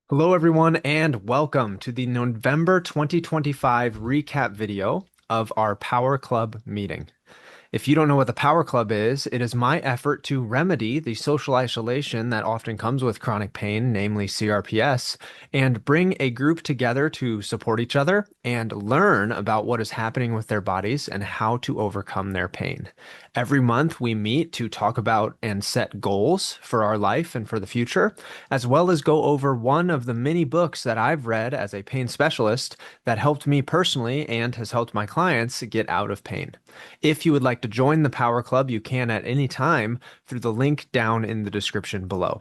Hello, everyone, and welcome to the November 2025 recap video of our Power Club meeting. If you don't know what the Power Club is, it is my effort to remedy the social isolation that often comes with chronic pain, namely CRPS, and bring a group together to support each other and learn about what is happening with their bodies and how to overcome their pain. Every month, we meet to talk about and set goals for our life and for the future, as well as go over one of the many books that I've read as a pain specialist that helped me personally and has helped my clients get out of pain. If you would like to join the Power Club, you can at any time through the link down in the description below.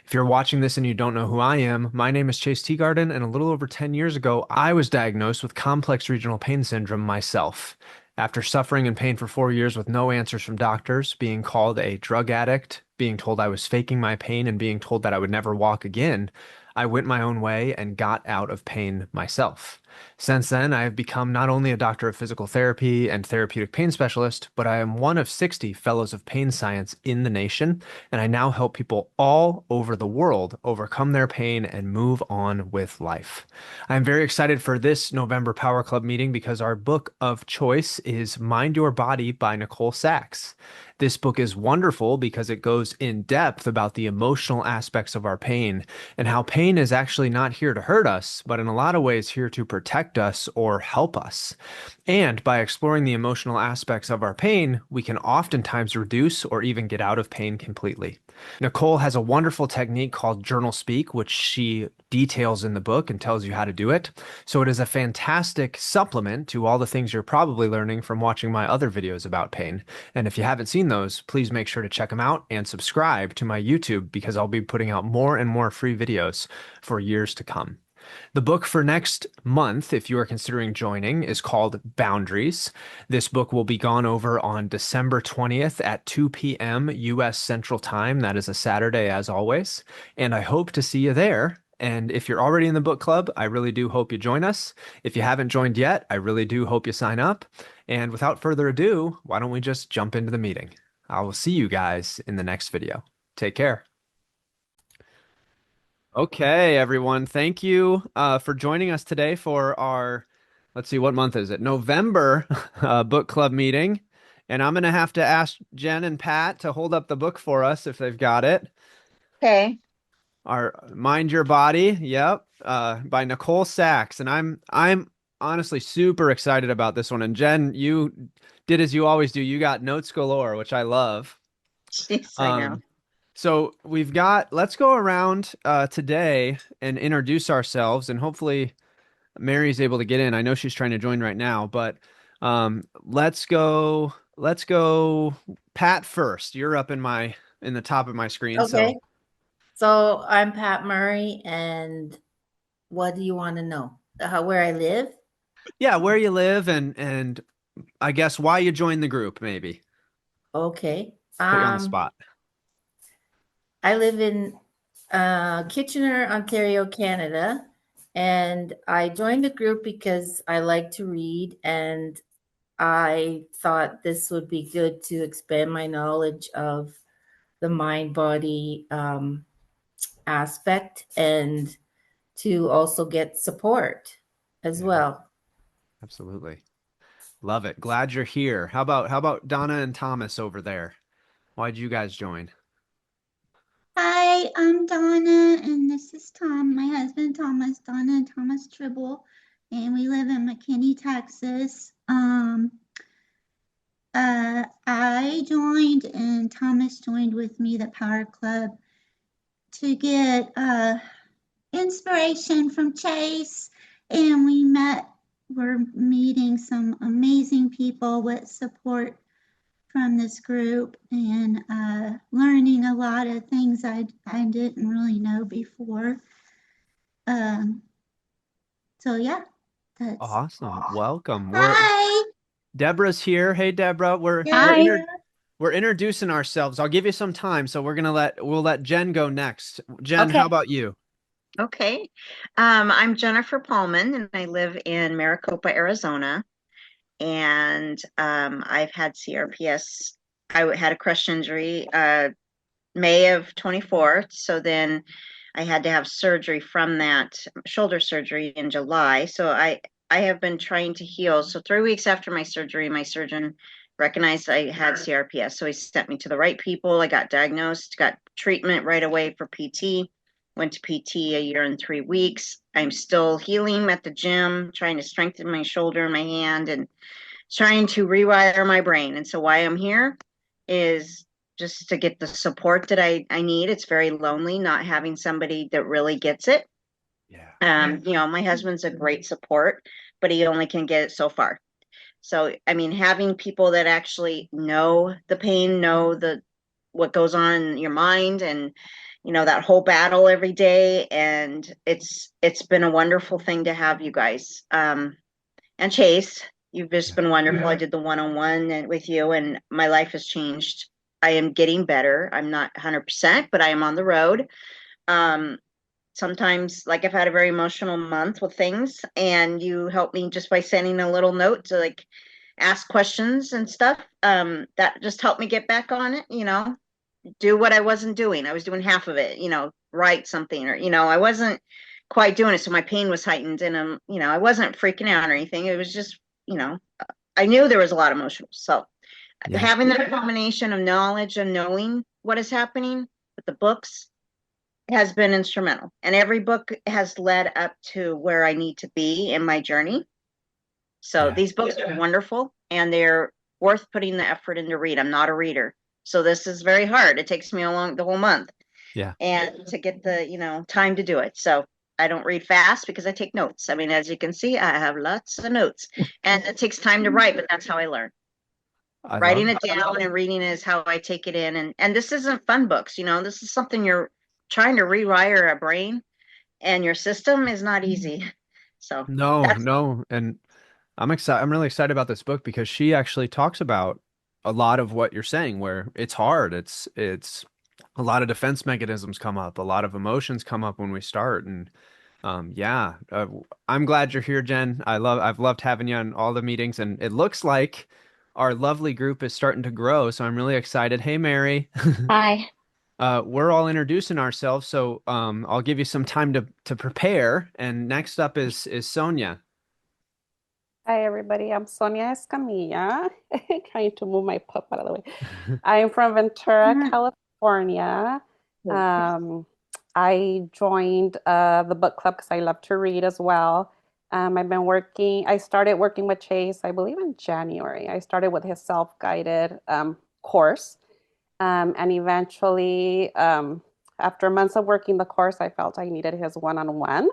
If you're watching this and you don't know who I am, my name is Chase Teagarden, and a little over 10 years ago, I was diagnosed with complex regional pain syndrome myself. After suffering in pain for 4 years with no answers from doctors, being called a drug addict, being told I was faking my pain, and being told that I would never walk again, I went my own way and got out of pain myself. Since then, I have become not only a doctor of physical therapy and therapeutic pain specialist, but I am one of 60 fellows of pain science in the nation, and I now help people all over the world overcome their pain and move on with life. I'm very excited for this November Power Club meeting because our book of choice is Mind Your Body by Nicole Sachs. This book is wonderful because it goes in depth about the emotional aspects of our pain and how pain is actually not here to hurt us, but in a lot of ways here to protect us or help us. And by exploring the emotional aspects of our pain, we can oftentimes reduce or even get out of pain completely. Nicole has a wonderful technique called journal speak, which she details in the book and tells you how to do it. So it is a fantastic supplement to all the things you're probably learning from watching my other videos about pain. And if you haven't seen those, please make sure to check them out and subscribe to my YouTube because I'll be putting out more and more free videos for years to come. The book for next month, if you are considering joining, is called Boundaries. This book will be gone over on December 20th at 2 p.m. U.S. Central Time. That is a Saturday, as always. And I hope to see you there. And if you're already in the book club, I really do hope you join us. If you haven't joined yet, I really do hope you sign up. And without further ado, why don't we just jump into the meeting? I will see you guys in the next video. Take care. Okay, everyone. Thank you for joining us today for our, let's see, what month is it? November book club meeting. And I'm going to have to ask Jen and Pat to hold up the book for us if they've got it. Okay. Our Mind Your Body, yep, by Nicole Sachs. And I'm honestly super excited about this one. And Jen, you did as you always do. You got notes galore, which I love. Yes, I know. So let's go around today and introduce ourselves, and hopefully Mary's able to get in. I know she's trying to join right now, but let's go Pat first. You're up in the top of my screen. So Okay. So I'm Pat Murray, and what do you want to know? Where I live? yeah, where you live and I guess why you joined the group, maybe. Okay. Put you on the spot. I live in Kitchener, Ontario, Canada, and I joined the group because I like to read, and I thought this would be good to expand my knowledge of the mind body aspect and to also get support as Yeah, well. absolutely. Love it. Glad you're here. How about Donna and Thomas over there? Why'd you guys join? Hi, I'm Donna, and this is Tom, my husband Thomas, Donna and Thomas Tribble, and we live in McKinney, Texas. I joined, and Thomas joined with me the Power Club to get inspiration from Chase, and we're meeting some amazing people with support from this group and learning a lot of things I didn't really know before. Um, so yeah, that's Awesome. Welcome. hi. Deborah's here. Hey Deborah, Hi. we're introducing ourselves. I'll give you some time, so we'll let Jen go next. Jen, Okay. how about you? Okay. I'm Jennifer Pullman, and I live in Maricopa, Arizona. And I've had CRPS. I had a crush injury May of 24. So then I had to have surgery from that shoulder surgery in July. So I have been trying to heal. So 3 weeks after my surgery, my surgeon recognized I had CRPS. So he sent me to the right people. I got diagnosed, got treatment right away for PT, went to PT a year and 3 weeks. I'm still healing at the gym, trying to strengthen my shoulder and my hand and trying to rewire my brain. And so why I'm here is just to get the support that I need. It's very lonely not having somebody that really gets it. Yeah. You know, my husband's a great support, but he only can get it so far. So, I mean, having people that actually know the pain, know what goes on in your mind and you know that whole battle every day, and it's been a wonderful thing to have you guys. And Chase, you've just been wonderful. I did the one-on-one with you, and my life has changed. I am getting better. I'm not 100%, but I am on the road. Um, Sometimes, like I've had a very emotional month with things, and you help me just by sending a little note to like ask questions and stuff. That just helped me get back on it, you know, do what I wasn't doing. I was doing half of it, you know, write something or, you know, I wasn't quite doing it. So my pain was heightened and, you know, I wasn't freaking out or anything. It was just, you know, I knew there was a lot of emotion. So Yeah. having that combination of knowledge and knowing what is happening with the books has been instrumental. And every book has led up to where I need to be in my journey. So Yeah. these books are wonderful and they're worth putting the effort in to read. I'm not a reader. So this is very hard. It takes me along the whole month Yeah. and to get the, you know, time to do it. So I don't read fast because I take notes. I mean, as you can see, I have lots of notes and it takes time to write, but that's how I learn. I Writing love it down and reading is how I take it in. And this isn't fun books, you know, this is something you're trying to rewire a brain and your system is not easy. So No, that's no. And I'm excited. I'm really excited about this book because she actually talks about a lot of what you're saying, where it's hard. It's a lot of defense mechanisms come up, a lot of emotions come up when we start. And yeah, I'm glad you're here, Jen. I've loved having you on all the meetings, and it looks like our lovely group is starting to grow. So I'm really excited. Hey, Mary. Hi. We're all introducing ourselves, so I'll give you some time to prepare. And next up is Sonia. Hi, everybody. I'm Sonia Escamilla. Trying to move my pup out of the way. I'm from Ventura, California. Um, I joined the book club because I love to read as well. I started working with Chase, I believe in January. I started with his self-guided course. And eventually, after months of working the course, I felt I needed his one-on-one.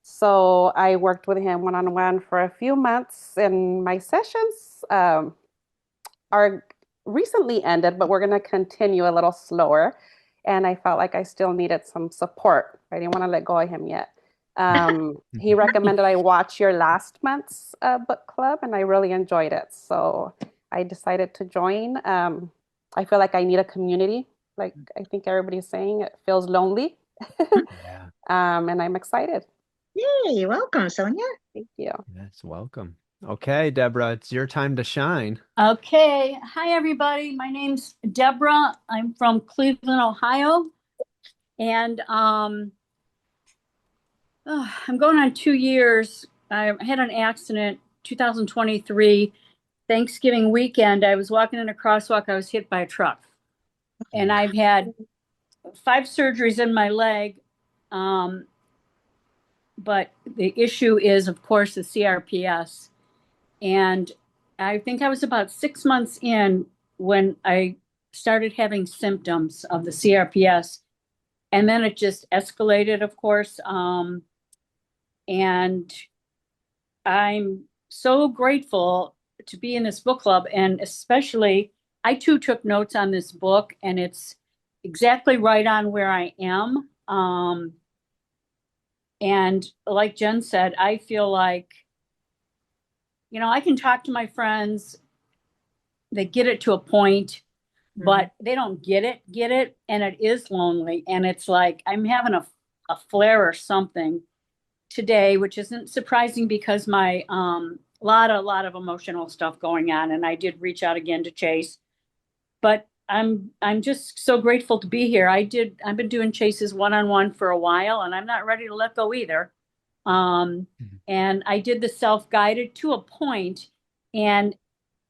So I worked with him one-on-one for a few months, and my sessions are recently ended, but we're going to continue a little slower. And I felt like I still needed some support. I didn't want to let go of him yet. He recommended I watch your last month's book club, and I really enjoyed it. So I decided to join. I feel like I need a community. Like I think everybody's saying, it feels lonely. Yeah. And I'm excited. Yay, welcome, Sonia. Thank you. Yes, welcome. Okay, Deborah, it's your time to shine. Okay. Hi, everybody. My name's Deborah. I'm from Cleveland, Ohio. And I'm going on 2 years. I had an accident 2023, Thanksgiving weekend. I was walking in a crosswalk. I was hit by a truck. And I've had 5 surgeries in my leg. But the issue is, of course, the CRPS. And I think I was about 6 months in when I started having symptoms of the CRPS. And then it just escalated, of course. And I'm so grateful to be in this book club. And especially, I too took notes on this book, and it's exactly right on where I am. And like Jen said, I feel like, you know, I can talk to my friends. They get it to a point, but they don't get it. And it is lonely. And it's like, I'm having a flare or something today, which isn't surprising because my, lot of emotional stuff going on. And I did reach out again to Chase, but I'm just so grateful to be here. I've been doing chases one-on-one for a while, and I'm not ready to let go either. And I did the self-guided to a point, and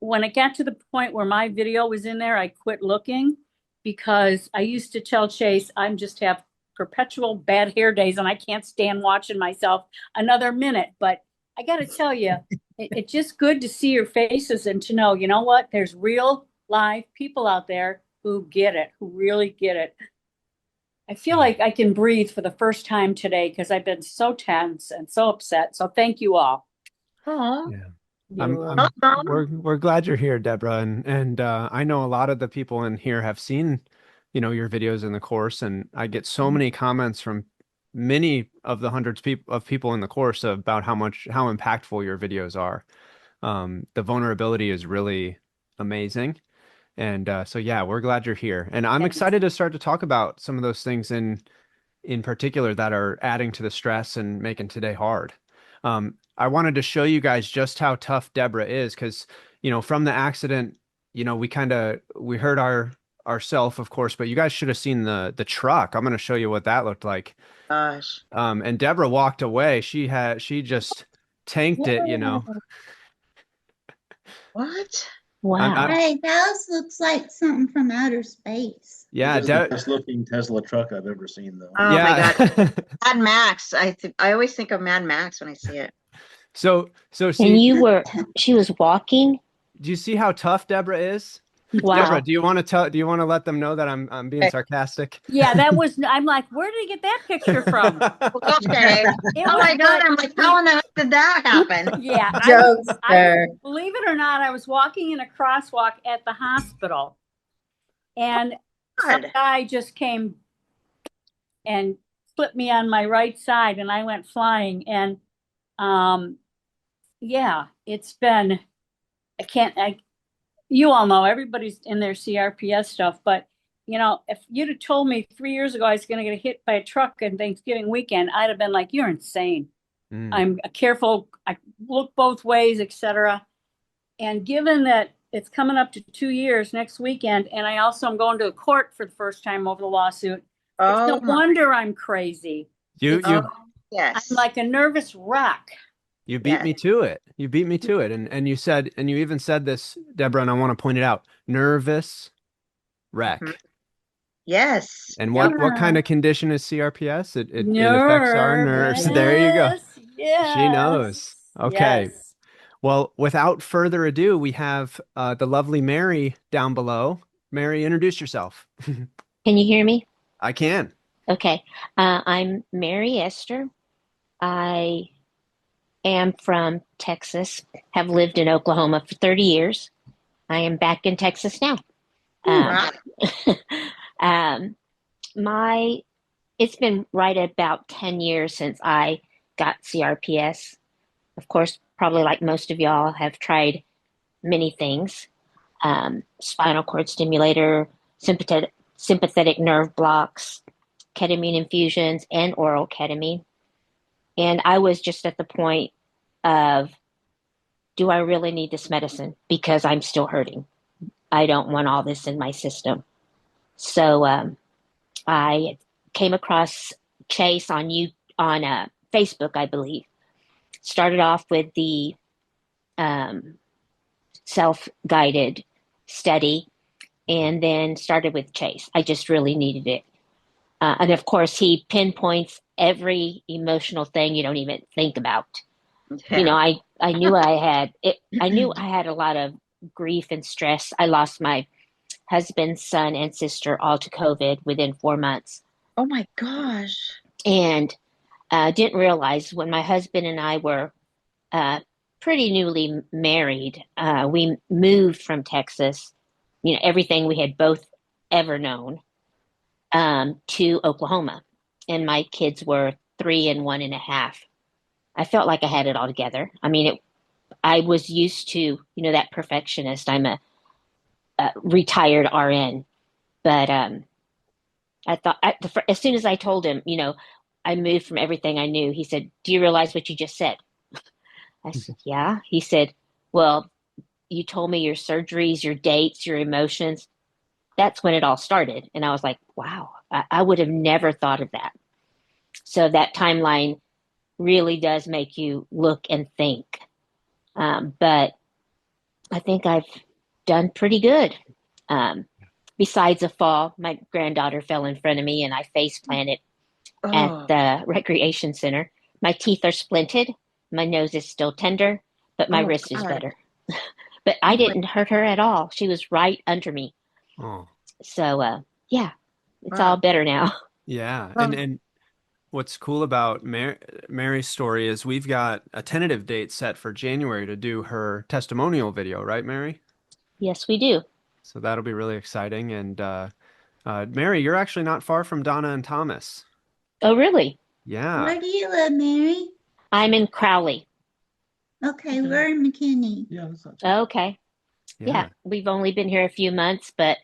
when it got to the point where my video was in there, I quit looking because I used to tell Chase I'm just have perpetual bad hair days and I can't stand watching myself another minute. But I got to tell you, it's just good to see your faces and to know, you know what, there's real live people out there who get it, who really get it. I feel like I can breathe for the first time today because I've been so tense and so upset. So thank you all. Oh, Yeah. We're glad you're here, Deborah, and I know a lot of the people in here have seen, your videos in the course, and I get so many comments from many of the hundreds of people in the course about how impactful your videos are. The vulnerability is really amazing, and so yeah, we're glad you're here, and I'm excited to start to talk about some of those things in particular that are adding to the stress and making today hard. I wanted to show you guys just how tough Deborah is because, from the accident, we hurt ourself, of course, but you guys should have seen the truck. I'm going to show you what that looked like. gosh. And Deborah walked away. She just tanked it, What? Wow. Hey, that looks like something from outer space. Yeah, This is the best looking Tesla truck I've ever seen, though. Oh my yeah. God. Mad Max. I always think of Mad Max when I see it. So And see, she was walking. do you see how tough Deborah is? Wow. Deborah, do you want to let them know that I'm being sarcastic? Yeah, I'm like, where did he get that picture from? Okay. Oh my God. I'm like, how in the heck did that happen? Yeah. Believe it or not, I was walking in a crosswalk at the hospital, and some God. guy just came and flipped me on my right side, and I went flying. And yeah, it's been, you all know everybody's in their CRPS stuff, but if you'd have told me 3 years ago I was going to get hit by a truck on Thanksgiving weekend, I'd have been like, you're insane. I'm careful. I look both ways, etc. And given that it's coming up to 2 years next weekend, and I also am going to a court for the first time over the lawsuit, it's no wonder I'm crazy. You Yes. I'm like a nervous wreck. You beat me to it. You beat me to it. And you said, and you even said this, Deborah, and I want to point it out, nervous wreck. Yes. And what kind of condition is CRPS? It affects our nerves. There you go. Yes. She knows. Okay. Yes. Well, without further ado, we have the lovely Mary down below. Mary, introduce yourself. Can you hear me? I can. Okay. I'm Mary Esther. I am from Texas, have lived in Oklahoma for 30 years. I am back in Texas now. It's been right about 10 years since I got CRPS. Of course, probably like most of y'all have tried many things. Spinal cord stimulator, sympathetic nerve blocks, ketamine infusions, and oral ketamine. And I was just at the point of, do I really need this medicine? Because I'm still hurting. I don't want all this in my system. So I came across Chase on Facebook, I believe. Started off with the self-guided study, and then started with Chase. I just really needed it. And of course, he pinpoints every emotional thing you don't even think about. Yeah. I knew I had it. I knew I had a lot of grief and stress. I lost my husband, son, and sister all to COVID within 4 months. Oh my gosh. And didn't realize when my husband and I were pretty newly married, we moved from Texas, everything we had both ever known, to Oklahoma. And my kids were 3 and 1.5. I felt like I had it all together. I mean, I was used to, that perfectionist. I'm a retired RN, but I thought as soon as I told him, I moved from everything I knew, he said, "Do you realize what you just said?" I said, "Yeah." He said, "Well, you told me your surgeries, your dates, your emotions. that's when it all started. And I was like, wow, I would have never thought of that. So that timeline really does make you look and think. But I think I've done pretty good. Besides a fall, my granddaughter fell in front of me and I face planted at the recreation center. My teeth are splinted. My nose is still tender, but my wrist is better. But I didn't hurt her at all. She was right under me. Oh, So, yeah, it's all better now. yeah. And what's cool about Mary's story is we've got a tentative date set for January to do her testimonial video, right, Mary? Yes, we do. So that'll be really exciting. And Mary, you're actually not far from Donna and Thomas. Oh, really? Yeah. Where do you live, Mary? I'm in Crowley. Okay, we're in McKinney. Yeah, that's not too bad. Okay. Yeah, we've only been here a few months, but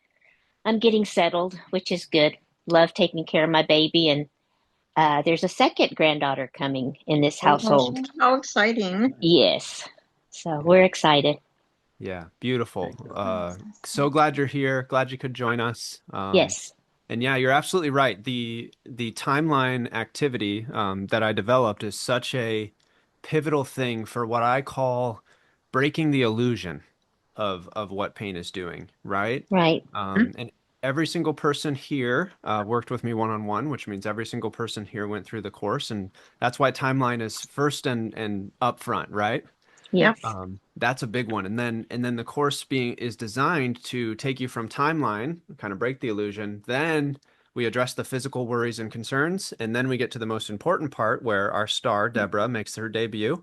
I'm getting settled, which is good. Love taking care of my baby. And there's a second granddaughter coming in this household. How exciting. Yes. So we're excited. Yeah, beautiful. So glad you're here. Glad you could join us. Yes. And yeah, you're absolutely right. The timeline activity that I developed is such a pivotal thing for what I call breaking the illusion of what pain is doing, right? Right. And every single person here worked with me one-on-one, which means every single person here went through the course, and that's why timeline is first and upfront, right? Yes. That's a big one. And then the course is designed to take you from timeline, kind of break the illusion. Then we address the physical worries and concerns. And then we get to the most important part where our star, Deborah, makes her debut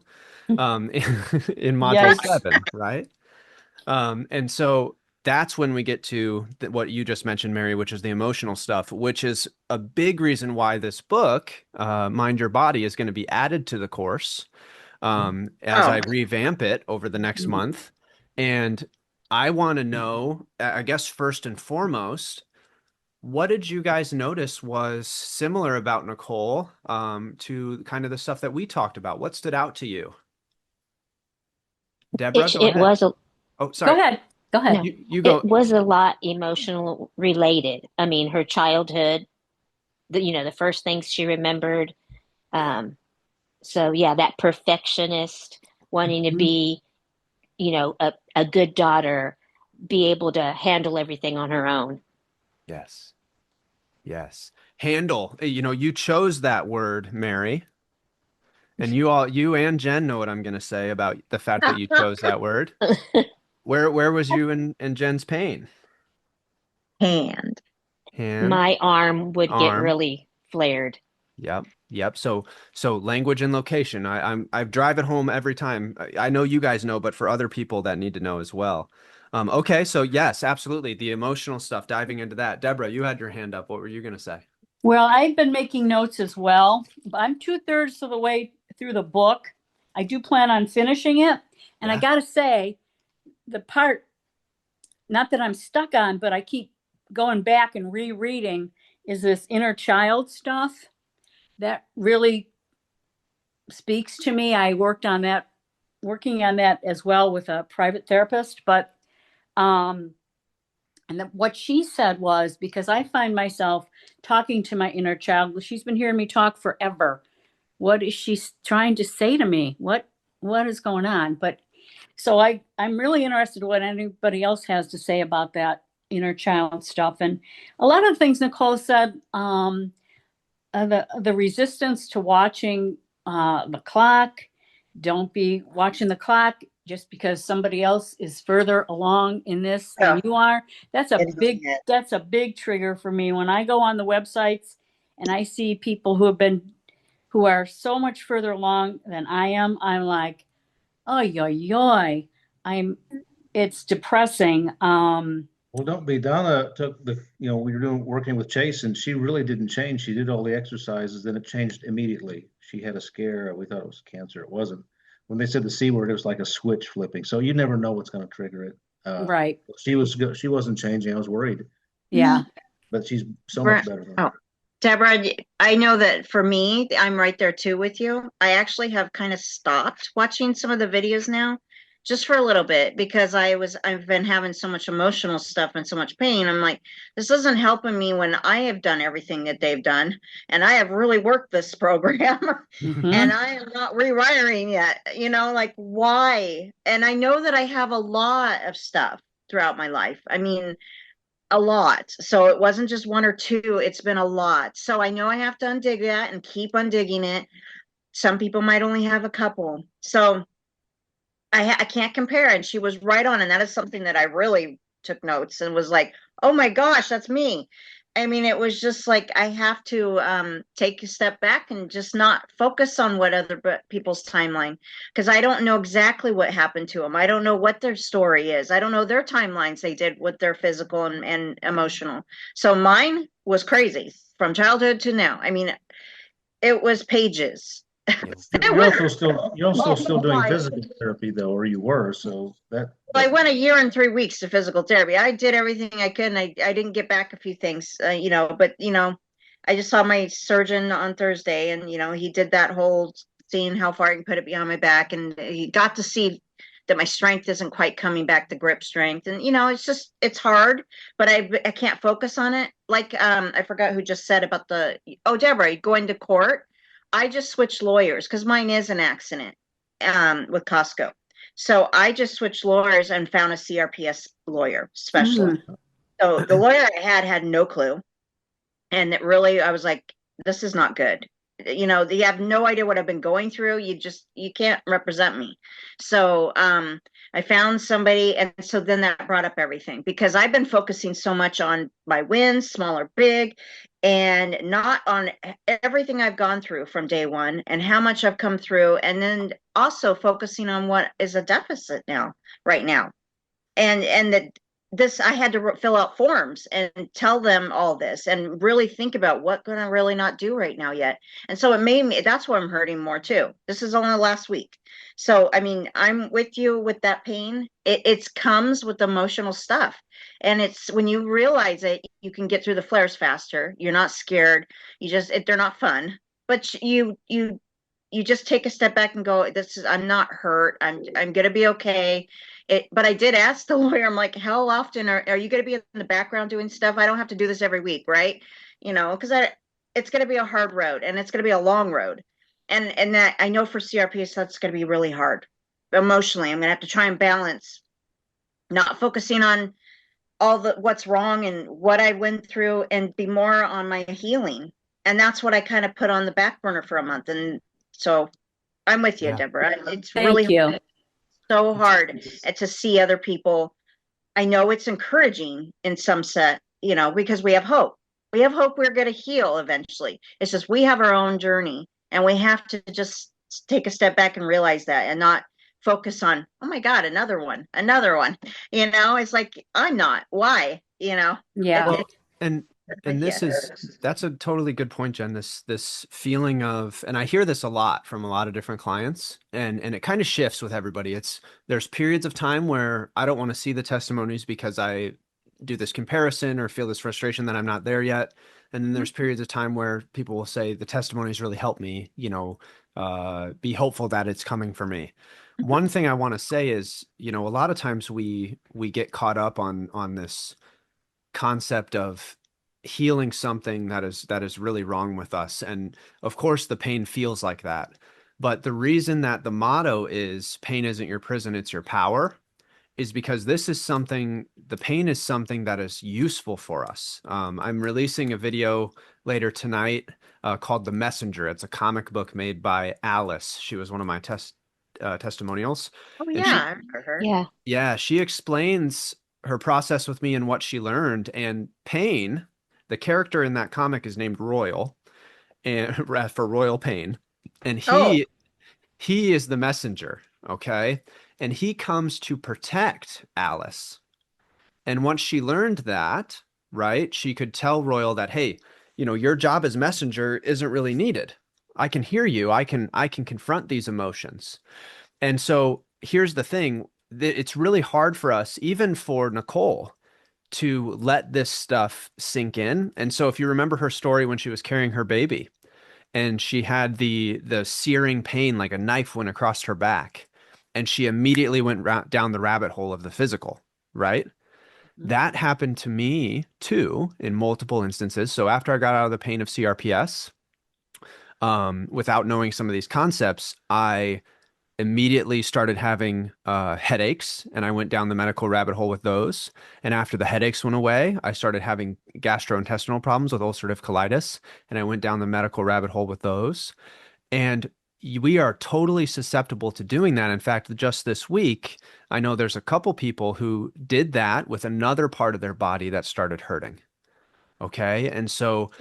in module 7, right? And so that's when we get to what you just mentioned, Mary, which is the emotional stuff, which is a big reason why this book, Mind Your Body, is going to be added to the course. As I revamp it over the next month. And I want to know, I guess, first and foremost, what did you guys notice was similar about Nicole to kind of the stuff that we talked about? What stood out to you? Deborah, go ahead. It was a. Oh, sorry. Go ahead. No, You go. It was a lot emotional related. I mean, her childhood, the first things she remembered. So yeah, that perfectionist, wanting to be, a good daughter, be able to handle everything on her own. Yes. Yes. Handle. You chose that word, Mary. And you and Jen know what I'm going to say about the fact that you chose that word. Where was you in Jen's pain? Hand. My arm would get really flared. Yep. So language and location. I drive it home every time. I know you guys know, but for other people that need to know as well. Okay. So yes, absolutely. The emotional stuff, diving into that. Deborah, you had your hand up. What were you going to say? Well, I've been making notes as well. I'm 2/3 of the way through the book. I do plan on finishing it. And I got to say, the part, not that I'm stuck on, but I keep going back and rereading, is this inner child stuff that really speaks to me. I working on that as well with a private therapist. But what she said was, because I find myself talking to my inner child, she's been hearing me talk forever. What is she trying to say to me? What is going on? But so I'm really interested in what anybody else has to say about that inner child stuff. And a lot of things Nicole said, the resistance to watching the clock. Don't be watching the clock just because somebody else is further along in this than you are. That's a big trigger for me. When I go on the websites and I see people who are so much further along than I am, I'm like, oy. It's depressing. Well, don't be. Donna took we were working with Chase, and she really didn't change. She did all the exercises, then it changed immediately. She had a scare. We thought it was cancer. It wasn't. When they said the C word, it was like a switch flipping. So you never know what's going to trigger it. Right. She wasn't changing. I was worried. Yeah. But she's so much better than her. Deborah, I know that for me, I'm right there too with you. I actually have kind of stopped watching some of the videos now just for a little bit, because I've been having so much emotional stuff and so much pain. I'm like, this isn't helping me when I have done everything that they've done, and I have really worked this program, and I am not rewiring yet, like, why? And I know that I have a lot of stuff throughout my life. I mean, a lot. So it wasn't just one or two, it's been a lot. So I know I have to undig that and keep undigging it. Some people might only have a couple. So I can't compare. And she was right on. And that is something that I really took notes and was like, oh my gosh, that's me. I mean, it was just like, I have to take a step back and just not focus on what other people's timeline, because I don't know exactly what happened to them. I don't know what their story is. I don't know their timelines they did with their physical and emotional. So mine was crazy from childhood to now. I mean, it was pages. You're also still doing physical therapy though, or you were, so that. I went a year and 3 weeks to physical therapy. I did everything I could, and I didn't get back a few things, but I just saw my surgeon on Thursday, and he did that whole seeing how far I can put it behind my back, and he got to see that my strength isn't quite coming back, the grip strength, and it's hard, but I can't focus on it. Like I forgot who just said about Deborah going to court. I just switched lawyers because mine is an accident with Costco. So I just switched lawyers and found a CRPS lawyer specialist. So the lawyer I had no clue. And I was like, this is not good. You have no idea what I've been going through. You can't represent me. So I found somebody. And so then that brought up everything, because I've been focusing so much on my wins, small or big, and not on everything I've gone through from day one and how much I've come through. And then also focusing on what is a deficit right now. And that I had to fill out forms and tell them all this and really think about what can I really not do right now yet. And so that's why I'm hurting more too. This is only last week. So, I mean, I'm with you with that pain. It comes with emotional stuff. And it's when you realize it, you can get through the flares faster. You're not scared. They're not fun, but you just take a step back and go, I'm not hurt. I'm going to be okay. But I did ask the lawyer, I'm like, how often are you going to be in the background doing stuff? I don't have to do this every week, right? Because it's going to be a hard road, and it's going to be a long road. And that I know for CRPS, that's going to be really hard. Emotionally, I'm going to have to try and balance not focusing on all what's wrong and what I went through, and be more on my healing. And that's what I kind of put on the back burner for a month. And so I'm with you, Deborah. It's really so hard to see other people. I know it's encouraging in some set, because we have hope. We have hope we're going to heal eventually. It's just we have our own journey, and we have to just take a step back and realize that, and not focus on, oh my God, another one. It's like, I'm not. Why? Yeah. Well, and that's a totally good point, Jen. This feeling of, and I hear this a lot from a lot of different clients, and it kind of shifts with everybody. There's periods of time where I don't want to see the testimonies because I do this comparison or feel this frustration that I'm not there yet. And then there's periods of time where people will say the testimonies really help me, be hopeful that it's coming for me. One thing I want to say is, a lot of times we get caught up on this concept of healing something that is really wrong with us. And of course the pain feels like that. But the reason that the motto is pain isn't your prison, it's your power, is because the pain is something that is useful for us. I'm releasing a video later tonight called The Messenger. It's a comic book made by Alice. She was one of my testimonials. Oh yeah, I remember her. Yeah, she explains her process with me and what she learned. And pain, the character in that comic, is named Royal, and for Royal Pain, and he is the messenger, okay? And he comes to protect Alice. And once she learned that, right, she could tell Royal that, hey, your job as messenger isn't really needed. I can hear you. I can confront these emotions. And so here's the thing. It's really hard for us, even for Nicole, to let this stuff sink in. And so if you remember her story when she was carrying her baby and she had the searing pain, like a knife went across her back, and she immediately went down the rabbit hole of the physical, right? That happened to me too in multiple instances. So after I got out of the pain of CRPS, without knowing some of these concepts, I immediately started having headaches, and I went down the medical rabbit hole with those. And after the headaches went away, I started having gastrointestinal problems with ulcerative colitis, and I went down the medical rabbit hole with those. And we are totally susceptible to doing that. In fact, just this week, I know there's a couple people who did that with another part of their body that started hurting. Okay. And so,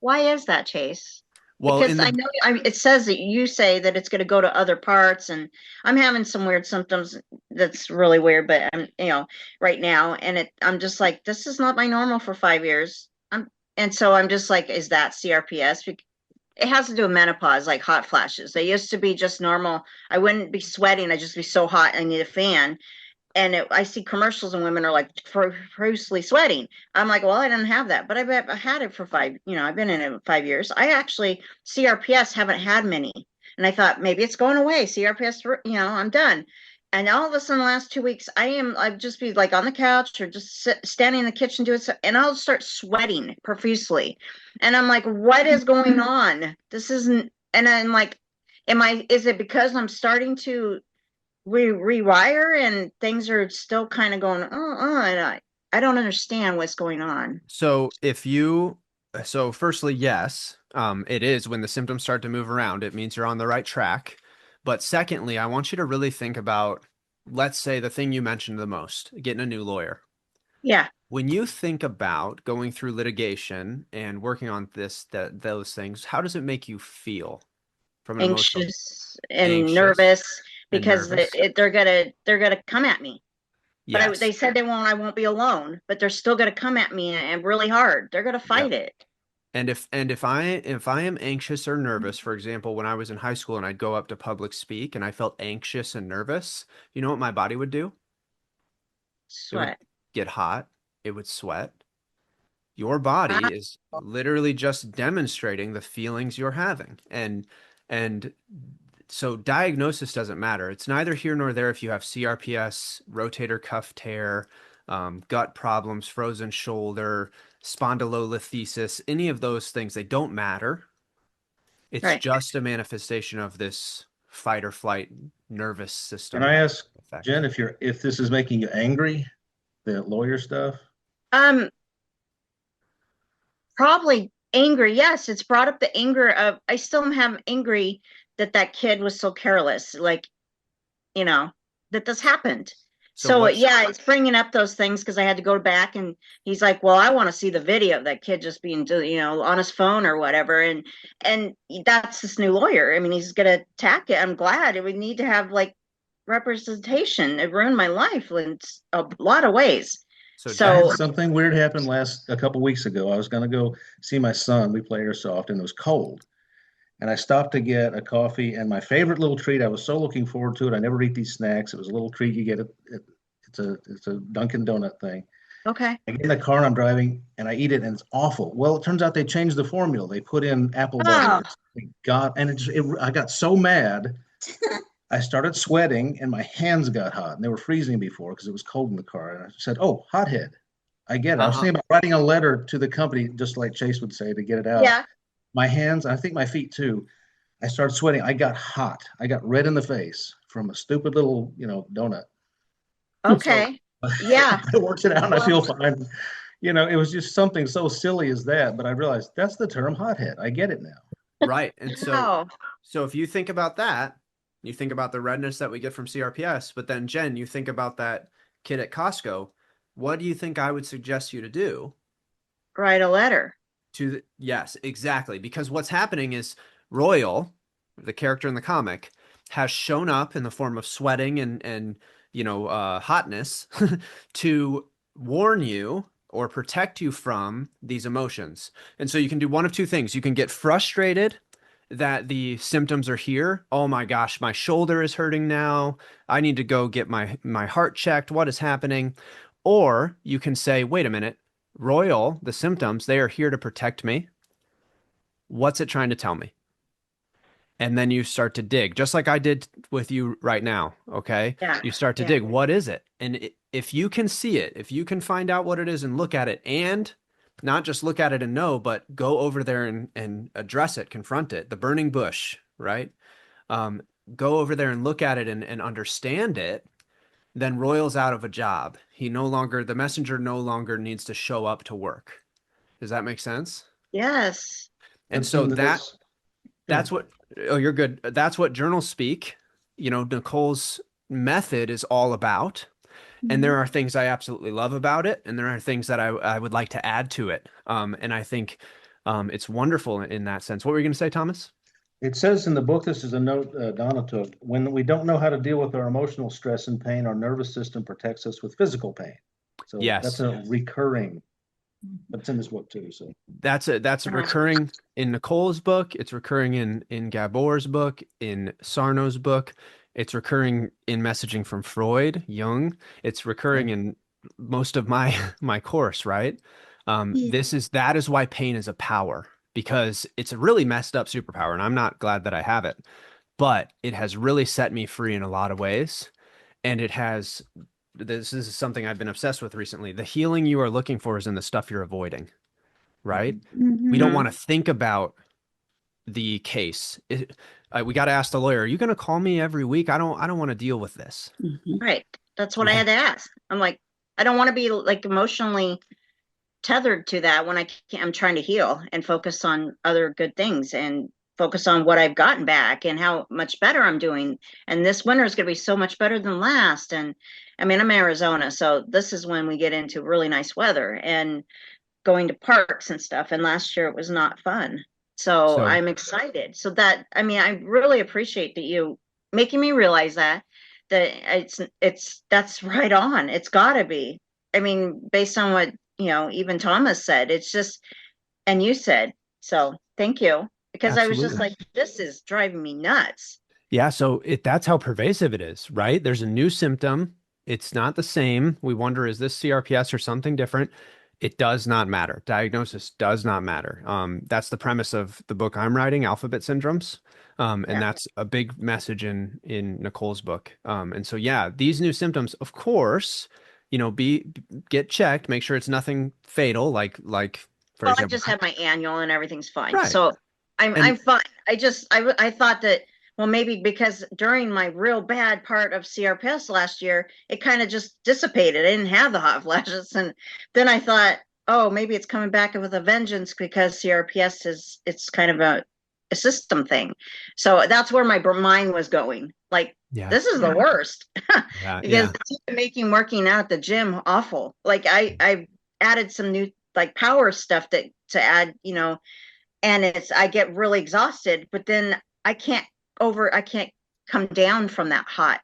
Why is that, Chase? well, Because I know it says that you say that it's going to go to other parts, and I'm having some weird symptoms. That's really weird, but I'm, right now, and I'm just like, this is not my normal for 5 years. And so I'm just like, is that CRPS? It has to do with menopause, like hot flashes. They used to be just normal. I wouldn't be sweating. I'd just be so hot. I need a fan. And I see commercials and women are like profusely sweating. I'm like, well, I didn't have that, but I had it for I've been in it 5 years. I actually, CRPS, haven't had many. And I thought maybe it's going away. CRPS, I'm done. And all of a sudden, the last 2 weeks, I'd just be like on the couch or just standing in the kitchen doing stuff, and I'll start sweating profusely. And I'm like, what is going on? This isn't, and I'm like, is it because I'm starting to rewire and things are still kind of going, and I don't understand what's going on. so firstly, yes, it is when the symptoms start to move around, it means you're on the right track. But secondly, I want you to really think about, let's say, the thing you mentioned the most, getting a new lawyer. Yeah. When you think about going through litigation and working on those things, how does it make you feel from an emotional? Anxious and Anxious nervous and because nervous? they're gonna come at me. But Yes. they said I won't be alone, but they're still gonna come at me and really hard. They're gonna fight it. And if I am anxious or nervous, for example, when I was in high school and I'd go up to public speak and I felt anxious and nervous, you know what my body would do? It would Sweat. get hot. It would sweat. Your body is literally just demonstrating the feelings you're having. And so diagnosis doesn't matter. It's neither here nor there if you have CRPS, rotator cuff tear, gut problems, frozen shoulder, spondylolisthesis, any of those things. They don't matter. It's Right. just a manifestation of this fight or flight nervous system. Can I ask effect. Jen if this is making you angry, the lawyer stuff? Probably angry. Yes, it's brought up the anger of, I still am angry that kid was so careless, like, that this happened. So yeah, it's bringing up those things because I had to go back, and he's like, well, I want to see the video of that kid just being, on his phone or whatever. And that's this new lawyer. I mean, he's going to attack it. I'm glad. We need to have like representation. It ruined my life in a lot of ways. So something weird happened a couple weeks ago. I was going to go see my son. We play airsoft, and it was cold. And I stopped to get a coffee and my favorite little treat. I was so looking forward to it. I never eat these snacks. It was a little treat you get. It's a Dunkin' Donut thing. Okay. I get in the car and I'm driving and I eat it and it's awful. Well, it turns out they changed the formula. They put in apple butter. I got so mad. I started sweating and my hands got hot, and they were freezing before because it was cold in the car. And I said, "Oh, hothead." I get it. I was thinking about writing a letter to the company, just like Chase would say, to get it out. Yeah. My hands, I think my feet too. I started sweating. I got hot. I got red in the face from a stupid little, donut. Okay. So, yeah. I worked it out and I feel fine. It was just something so silly as that, but I realized that's the term hothead. I get it now. Right. And so if you think about that, you think about the redness that we get from CRPS, but then Jen, you think about that kid at Costco. What do you think I would suggest you to do? Write a letter. Yes, exactly. Because what's happening is Royal, the character in the comic, has shown up in the form of sweating and hotness to warn you or protect you from these emotions. And so you can do one of two things. You can get frustrated that the symptoms are here. Oh my gosh, my shoulder is hurting now. I need to go get my heart checked. What is happening? Or you can say, wait a minute, Royal, the symptoms, they are here to protect me. What's it trying to tell me? And then you start to dig, just like I did with you right now. Okay. Yeah. You start to Yeah. dig. What is it? And if you can see it, if you can find out what it is and look at it, and not just look at it and know, but go over there and address it, confront it, the burning bush, right? Um, go over there and look at it and understand it, then Royal's out of a job. The messenger no longer needs to show up to work. Does that make sense? Yes. And so this, that's what, oh, you're good. That's what journal speak, Nicole's method is all about. And there are things I absolutely love about it, and there are things that I would like to add to it. And I think it's wonderful in that sense. What were you going to say, Thomas? it says in the book, this is a note Donna took, when we don't know how to deal with our emotional stress and pain, our nervous system protects us with physical pain. So Yes. that's a recurring, that's in this book too. So that's recurring in Nicole's book. It's recurring in Gabor's book, in Sarno's book. It's recurring in messaging from Freud, Jung. It's recurring in most of my course, right? That is why pain is a power, because it's a really messed up superpower, and I'm not glad that I have it, but it has really set me free in a lot of ways. And this is something I've been obsessed with recently. The healing you are looking for is in the stuff you're avoiding, right? We don't want to think about the case. We got to ask the lawyer, are you going to call me every week? I don't want to deal with this. Right. That's what I had to ask. I'm like, I don't want to be like emotionally tethered to that when I'm trying to heal and focus on other good things and focus on what I've gotten back and how much better I'm doing. And this winter is going to be so much better than last. And I mean, I'm in Arizona, so this is when we get into really nice weather and going to parks and stuff. And last year it was not fun. So I'm excited. So that, I mean, I really appreciate that you making me realize that that's right on. It's gotta be. I mean, based on what, even Thomas said, it's just, and you said, so thank you. Because I was just like, this is driving me nuts. Yeah. So that's how pervasive it is, right? There's a new symptom. It's not the same. We wonder, is this CRPS or something different? It does not matter. Diagnosis does not matter. That's the premise of the book I'm writing, Alphabet Syndromes. And that's a big message in Nicole's book. And so, yeah, these new symptoms, of course, get checked, make sure it's nothing fatal, like for example. I just had my annual and everything's fine. Right. So I'm fine. I thought that, well, maybe because during my real bad part of CRPS last year, it kind of just dissipated. I didn't have the hot flashes. And then I thought, oh, maybe it's coming back with a vengeance because CRPS it's kind of a system thing. So that's where my mind was going. Like, this is the worst. Because it's making working out at the gym awful. Like I added some new like power stuff to add, and I get really exhausted, but then I can't come down from that hot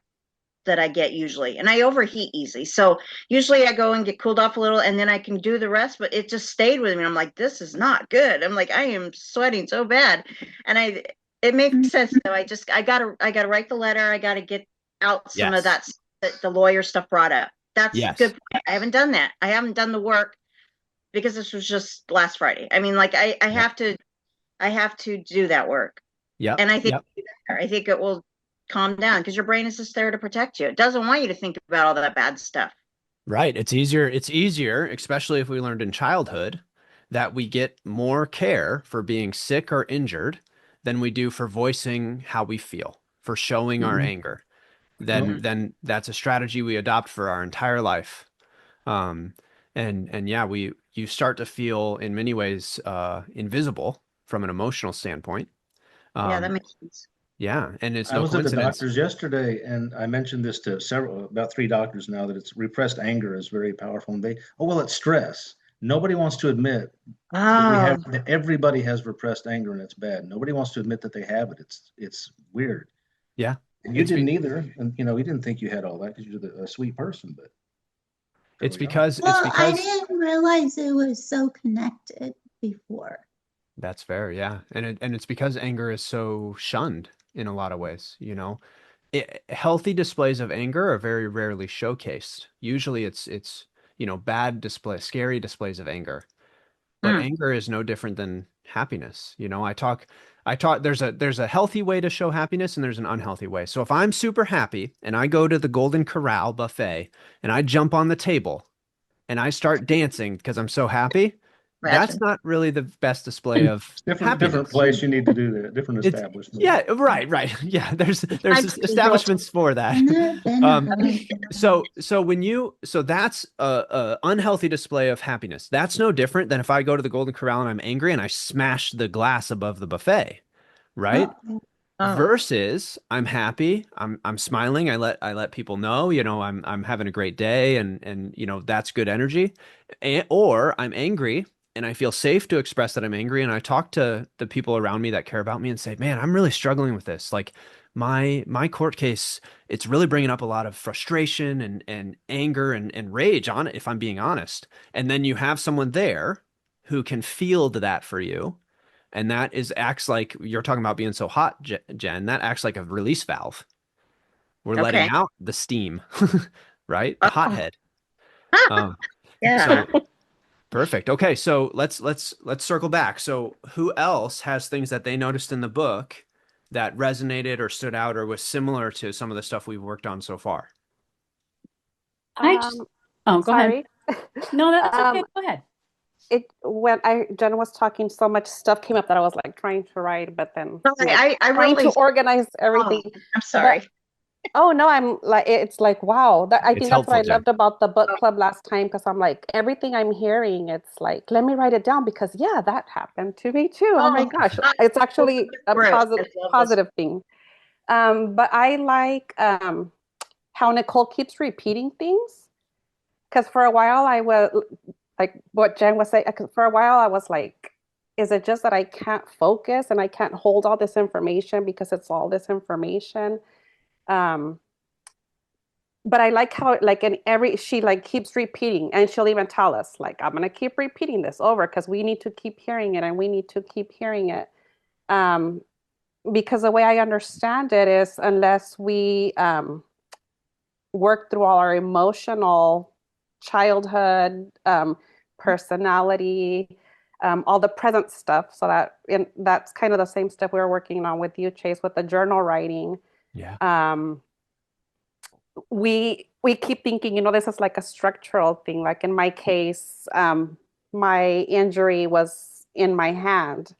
that I get usually. And I overheat easily. So usually I go and get cooled off a little and then I can do the rest, but it just stayed with me. I'm like, this is not good. I'm like, I am sweating so bad. And it makes sense though. I gotta write the letter. I gotta get out some of that the lawyer stuff brought up. That's good. I haven't done that. I haven't done the work because this was just last Friday. I mean, like I have to do that work. Yeah. And I think it will calm down because your brain is just there to protect you. It doesn't want you to think about all that bad stuff. Right. It's easier, especially if we learned in childhood that we get more care for being sick or injured than we do for voicing how we feel, for showing our anger. Then that's a strategy we adopt for our entire life. And yeah, you start to feel in many ways invisible from an emotional standpoint. Yeah, that makes sense. Yeah, and it's no I was at the coincidence. doctor's yesterday, and I mentioned this to about 3 doctors now, that it's repressed anger is very powerful. And it's stress. Nobody wants to admit that everybody has repressed anger and it's bad. Nobody wants to admit that they have it. It's weird. Yeah, and you didn't either, and you didn't think you had all that because you're a sweet person, but it's because I didn't realize it was so connected before. That's fair, yeah, and it's because anger is so shunned in a lot of ways. Healthy displays of anger are very rarely showcased. Usually, it's bad scary displays of anger. But anger is no different than happiness. I I taught there's a healthy way to show happiness and there's an unhealthy way. So if I'm super happy and I go to the Golden Corral buffet and I jump on the table and I start dancing because I'm so happy, that's Imagine. not really the best display of Different happiness. place you need to do that, different It's establishment. yeah, right. Yeah, there's I'm establishments for that. And I've been Um, to so that's a unhealthy display of happiness. That's no different than if I go to the Golden Corral and I'm angry and I smash the glass above the buffet, right? Oh. Versus I'm happy, I'm smiling, I let people know, I'm having a great day and that's good energy. Or I'm angry and I feel safe to express that I'm angry and I talk to the people around me that care about me and say, "Man, I'm really struggling with this. Like my court case, it's really bringing up a lot of frustration and anger and rage on it, if I'm being honest." And then you have someone there who can field that for you. And that acts like you're talking about being so hot, Jen. That acts like a release valve. We're letting Okay. out the steam, right? The hothead. Yeah. So perfect. Okay, so let's circle back. So who else has things that they noticed in the book that resonated or stood out or was similar to some of the stuff we've worked on so far? I just, go sorry. ahead. No, that's okay. Go ahead. When Jen was talking, so much stuff came up that I was like trying to write, but then Sorry, I trying really to organize everything. I'm sorry. No, I'm like, it's like, wow. I think that's what I Jen. loved about the book club last time, because I'm like, everything I'm hearing, it's like, let me write it down because yeah, that happened to me too. Oh my gosh. It's actually a positive thing. But I like how Nicole keeps repeating things. Because for a while I was like what Jen was saying, for a while I was like, is it just that I can't focus and I can't hold all this information because it's all this information? But I like how like she like keeps repeating, and she'll even tell us like, I'm gonna keep repeating this over because we need to keep hearing it and we need to keep hearing it. Because the way I understand it is unless we work through all our emotional childhood, personality, all the present stuff. So that's kind of the same stuff we were working on with you, Chase, with the journal writing. Yeah. We keep thinking, this is like a structural thing. Like in my case, my injury was in my hand.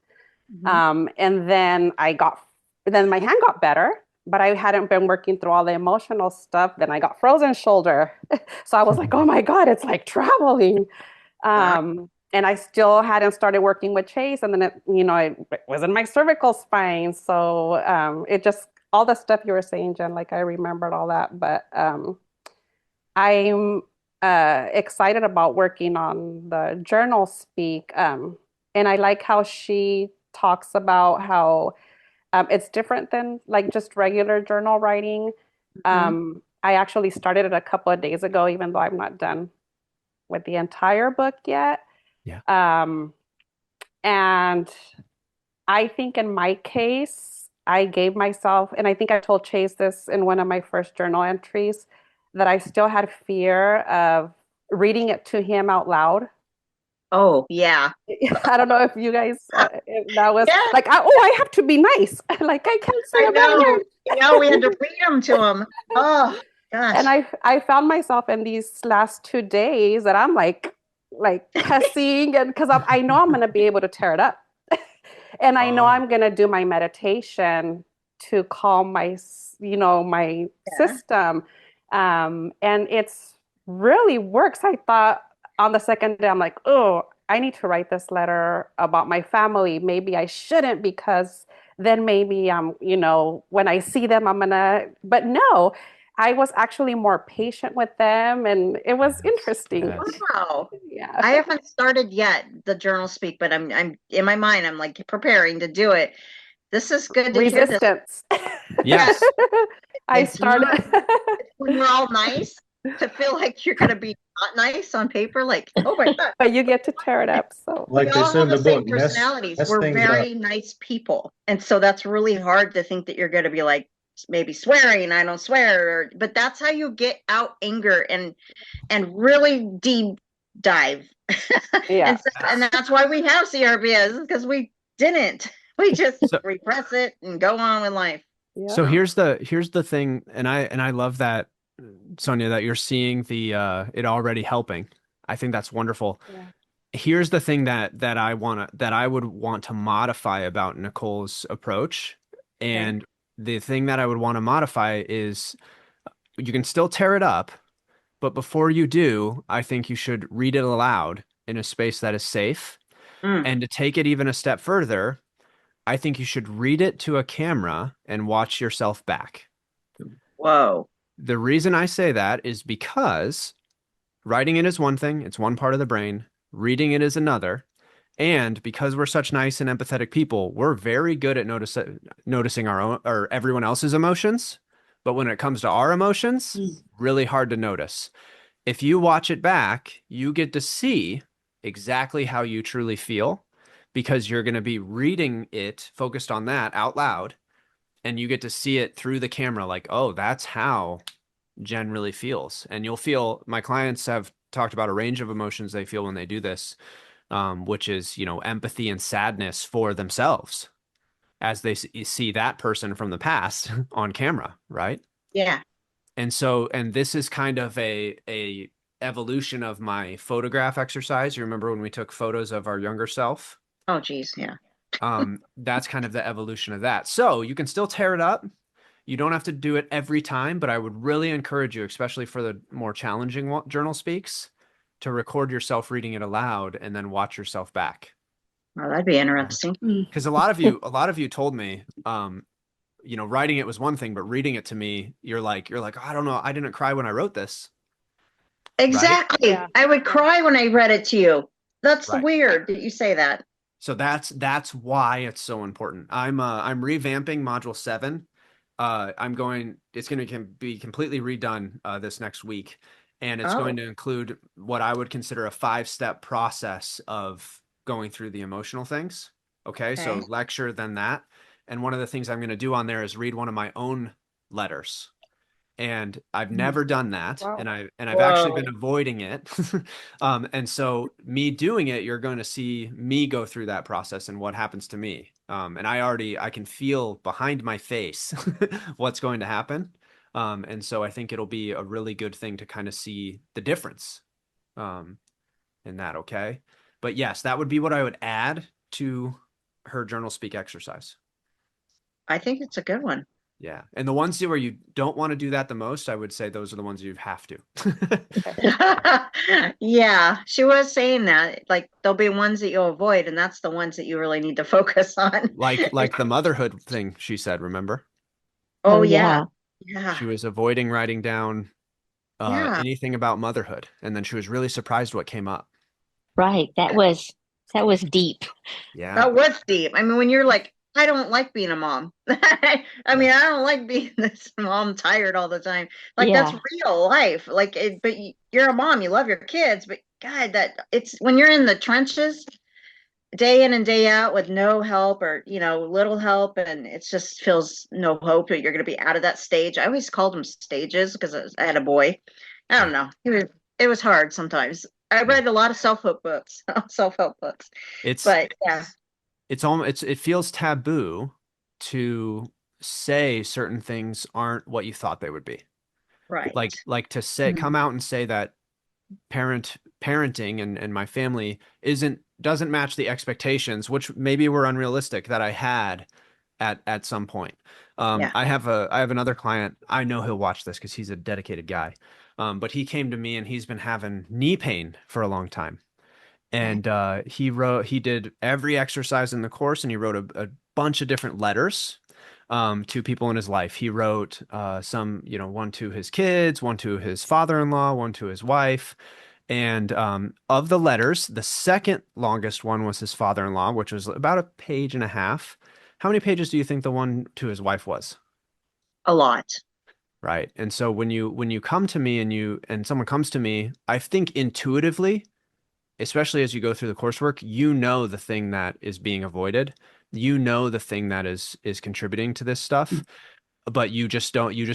And then my hand got better, but I hadn't been working through all the emotional stuff. Then I got frozen shoulder. So I was like, oh my God, it's like traveling. And I still hadn't started working with Chase. And then it was in my cervical spine. So it just, all the stuff you were saying, Jen, like I remembered all that. But I'm excited about working on the journal speak. And I like how she talks about how it's different than like just regular journal writing. I actually started it a couple of days ago, even though I'm not done with the entire book yet. Yeah. And I think in my case, I gave myself, and I think I told Chase this in one of my first journal entries, that I still had fear of reading it to him out loud. Oh, yeah. I don't know if you guys, if that was like, I have to be nice. Like, I can't say that. Yeah, we had to read them to him. Oh, gosh. And I found myself in these last 2 days that I'm like cussing, and because I know I'm going to be able to tear it up. And I know I'm going to do my meditation to calm my, my system. And it's really works. I thought on the second day, I'm like, oh, I need to write this letter about my family. Maybe I shouldn't, because then maybe when I see them, I'm gonna, but no, I was actually more patient with them, and it was interesting. Yes. Wow. Yeah. I haven't started yet the journal speak, but I'm in my mind, I'm like preparing to do it. This is good to Resistance. hear this. Yes. I started when you're all nice, to feel like you're gonna be not nice on paper, like, oh my God. but you get to tear it up. So Like we they all said in have the the same book, mess personalities. things We're up. very nice people. And so that's really hard to think that you're gonna be like maybe swearing, I don't swear, but that's how you get out anger and really deep dive. Yeah. And that's why we have CRPS, because we didn't We just So, repress it and go on with life. so Yeah. here's the thing, and I love that, Sonia, that you're seeing the it already helping. I think that's wonderful. Yeah. Here's the thing that I would want to modify about Nicole's approach. And the thing that I would want to modify is you can still tear it up, but before you do, I think you should read it aloud in a space that is safe. Mm. And to take it even a step further, I think you should read it to a camera and watch yourself back. Whoa. The reason I say that is because writing it is one thing, it's one part of the brain, reading it is another. And because we're such nice and empathetic people, we're very good at noticing our own or everyone else's emotions. But when it comes to our emotions, really hard to notice. If you watch it back, you get to see exactly how you truly feel because you're going to be reading it, focused on that out loud, and you get to see it through the camera like, oh, that's how Jen really feels. And you'll feel, my clients have talked about a range of emotions they feel when they do this, which is, empathy and sadness for themselves as they see that person from the past on camera, right? Yeah. And this is kind of a evolution of my photograph exercise. You remember when we took photos of our younger self? Oh, geez. Yeah. That's kind of the evolution of that. So you can still tear it up. You don't have to do it every time, but I would really encourage you, especially for the more challenging journal speaks, to record yourself reading it aloud and then watch yourself back. Well, that'd be interesting. Because a lot of you told me, writing it was one thing, but reading it to me, you're like, oh, I don't know, I didn't cry when I wrote this. Exactly. Right? Yeah. I would cry when I read it to you. That's Right. weird that you say that. So that's why it's so important. I'm revamping module 7. It's going to be completely redone this next week, and it's going to include what I would consider a 5-step process of going through the emotional things. Okay, so lecture, then that. And one of the things I'm going to do on there is read one of my own letters. And I've never done that. Wow. And I've actually been avoiding it. And so me doing it, you're going to see me go through that process and what happens to me. And I can feel behind my face what's going to happen. And so I think it'll be a really good thing to kind of see the difference in that. Okay. But yes, that would be what I would add to her journal speak exercise. I think it's a good one. Yeah. And the ones where you don't want to do that the most, I would say those are the ones you have to. Yeah, she was saying that. Like there'll be ones that you'll avoid, and that's the ones that you really need to focus on. Like the motherhood thing she said, remember? Oh, yeah. Yeah. She was avoiding writing down anything about motherhood. And then she was really surprised what came up. Right. That was deep. Yeah. That was deep. I mean, when you're like, I don't like being a mom. I mean, I don't like being this mom tired all the time. Like that's real life. Like, but you're a mom, you love your kids, but God, it's when you're in the trenches day in and day out with no help or, little help. And it just feels no hope that you're going to be out of that stage. I always called them stages because I had a boy. I don't know. It was hard sometimes. I read a lot of self-help books. It feels taboo to say certain things aren't what you thought they would be. Right. Like to say, come out and say that parenting and my family doesn't match the expectations, which maybe were unrealistic that I had at some point. I have another client. I know he'll watch this because he's a dedicated guy. But he came to me and he's been having knee pain for a long time. And he did every exercise in the course, and he wrote a bunch of different letters to people in his life. He wrote some, one to his kids, one to his father-in-law, one to his wife. And of the letters, the second longest one was his father-in-law, which was about a page and a half. How many pages do you think the one to his wife was? A lot. Right. And so when you come to me and someone comes to me, I think intuitively, especially as you go through the coursework, the thing that is being avoided, the thing that is contributing to this stuff, but you just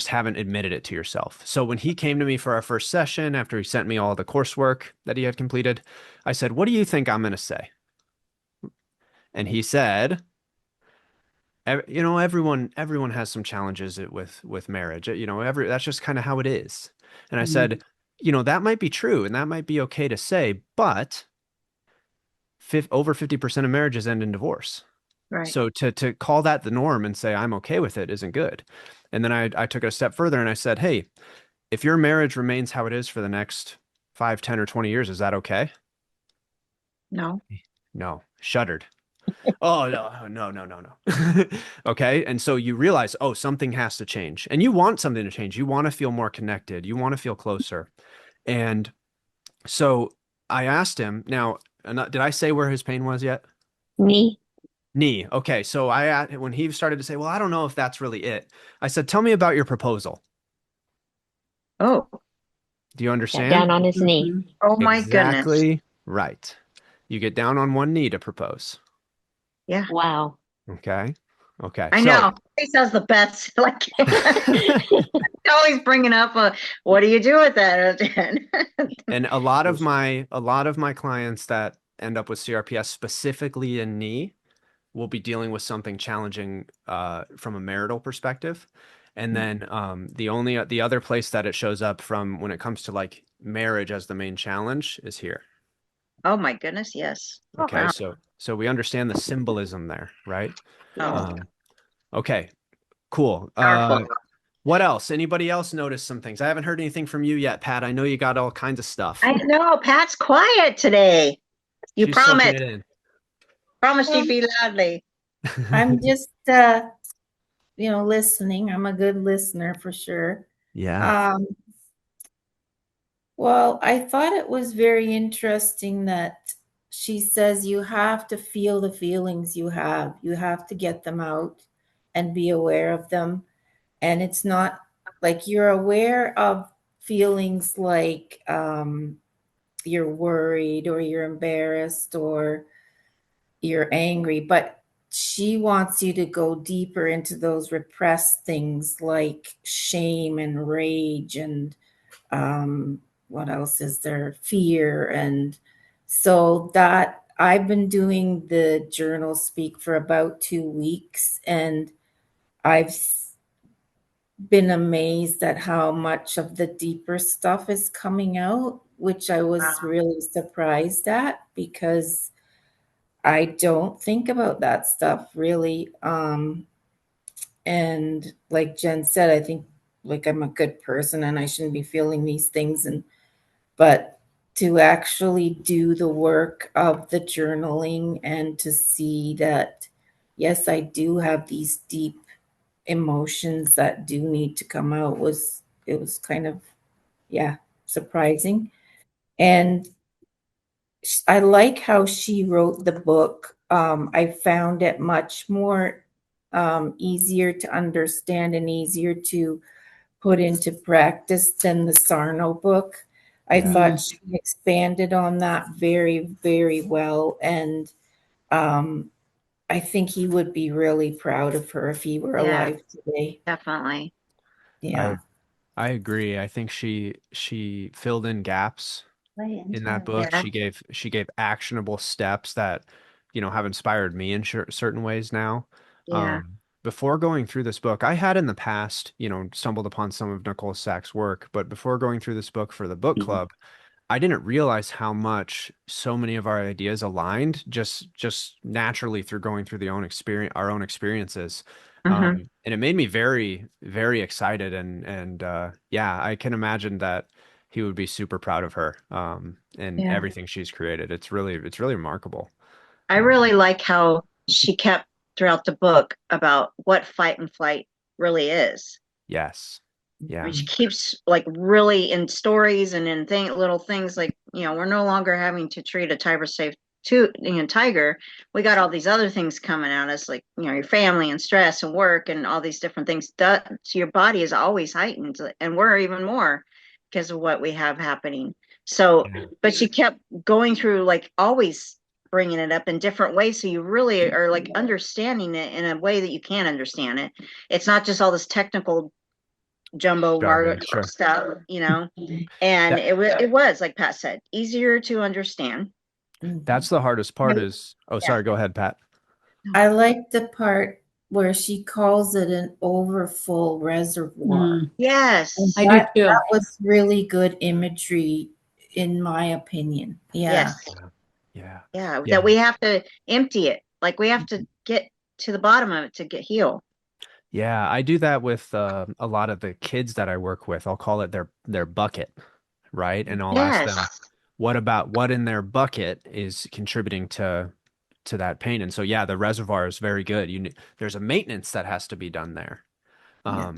haven't admitted it to yourself. So when he came to me for our first session, after he sent me all the coursework that he had completed, I said, "What do you think I'm going to say?" And he said, You know, everyone has some challenges with marriage. You know, that's just kind of how it is. And I said, you know, that might be true and that might be okay to say, but over 50% of marriages end in divorce. Right. So to call that the norm and say I'm okay with it isn't good. And then I took it a step further and I said, hey, if your marriage remains how it is for the next 5, 10, or 20 years, is that okay? No. No, shuddered. Oh, no, no, no, no, no. Okay. And so you realize, oh, something has to change. And you want something to change. You want to feel more connected. You want to feel closer. And so I asked him, now, did I say where his pain was yet? Knee. Knee. Okay. So when he started to say, well, I don't know if that's really it, I said, tell me about your proposal. Oh. Do you Got understand? down on his knee. Oh my goodness. Exactly right. You get down on one knee to propose. Yeah. Wow. Okay. Okay. I know. He says the best. Like always bringing up what do you do with that? And a lot of my clients that end up with CRPS, specifically in knee, will be dealing with something challenging from a marital perspective. And then the other place that it shows up from when it comes to like marriage as the main challenge is here. Oh my goodness, yes. Okay, Wow. so we understand the symbolism there, right? Oh, Okay, cool. powerful. What else? Anybody else notice some things? I haven't heard anything from you yet, Pat. I know you got all kinds of stuff. I know Pat's quiet today. You She's soaking promised. it in. Promised you'd be loudly. I'm just, listening. I'm a good listener for sure. Yeah. Well, I thought it was very interesting that she says you have to feel the feelings you have. You have to get them out and be aware of them. And it's not like you're aware of feelings like you're worried or you're embarrassed or you're angry, but she wants you to go deeper into those repressed things like shame and rage and what else is there? Fear. And so that I've been doing the journal speak for about 2 weeks, and I've been amazed at how much of the deeper stuff is coming out, which I was really surprised at because I don't think about that stuff really. And like Jen said, I think like I'm a good person and I shouldn't be feeling these things. But to actually do the work of the journaling and to see that, yes, I do have these deep emotions that do need to come out was kind of, surprising. And I like how she wrote the book. I found it much more easier to understand and easier to put into practice than the Sarno book. I thought she expanded on that very, very well. And I think he would be really proud of her if he were alive today. Definitely. Yeah. I agree. I think she filled in gaps in that book. Yeah. She gave actionable steps that, you know, have inspired me in certain ways now. Yeah. Before going through this book, I had in the past, you know, stumbled upon some of Nicole Sack's work, but before going through this book for the book club, I didn't realize how much so many of our ideas aligned just naturally through going through our own experiences. And it made me very, very excited. And yeah, I can imagine that he would be super proud of her and everything she's created. It's really remarkable. I really like how she kept throughout the book about what fight and flight really is. Yes. Yeah. I mean, she keeps like really in stories and in little things like, you know, we're no longer having to treat a tiger. We got all these other things coming at us, like, you know, your family and stress and work and all these different things. So your body is always heightened, and we're even more because of what we have happening. So, but she kept going through, like, always bringing it up in different ways. So you really are like understanding it in a way that you can understand it. It's not just all this technical jumbo stuff, you know, and it was, like Pat said, easier to understand. That's the hardest part is, sorry, go ahead, Pat. I like the part where she calls it an overfull reservoir. Yes. And I do that, too. that was really good imagery, in my opinion. Yeah. Yes. Yeah. Yeah. Yeah. That we have to empty it. Like we have to get to the bottom of it to get healed. Yeah, I do that with a lot of the kids that I work with. I'll call it their bucket, right? And I'll ask them, Yes. what in their bucket is contributing to that pain? And so yeah, the reservoir is very good. There's a maintenance that has to be done there. Yeah.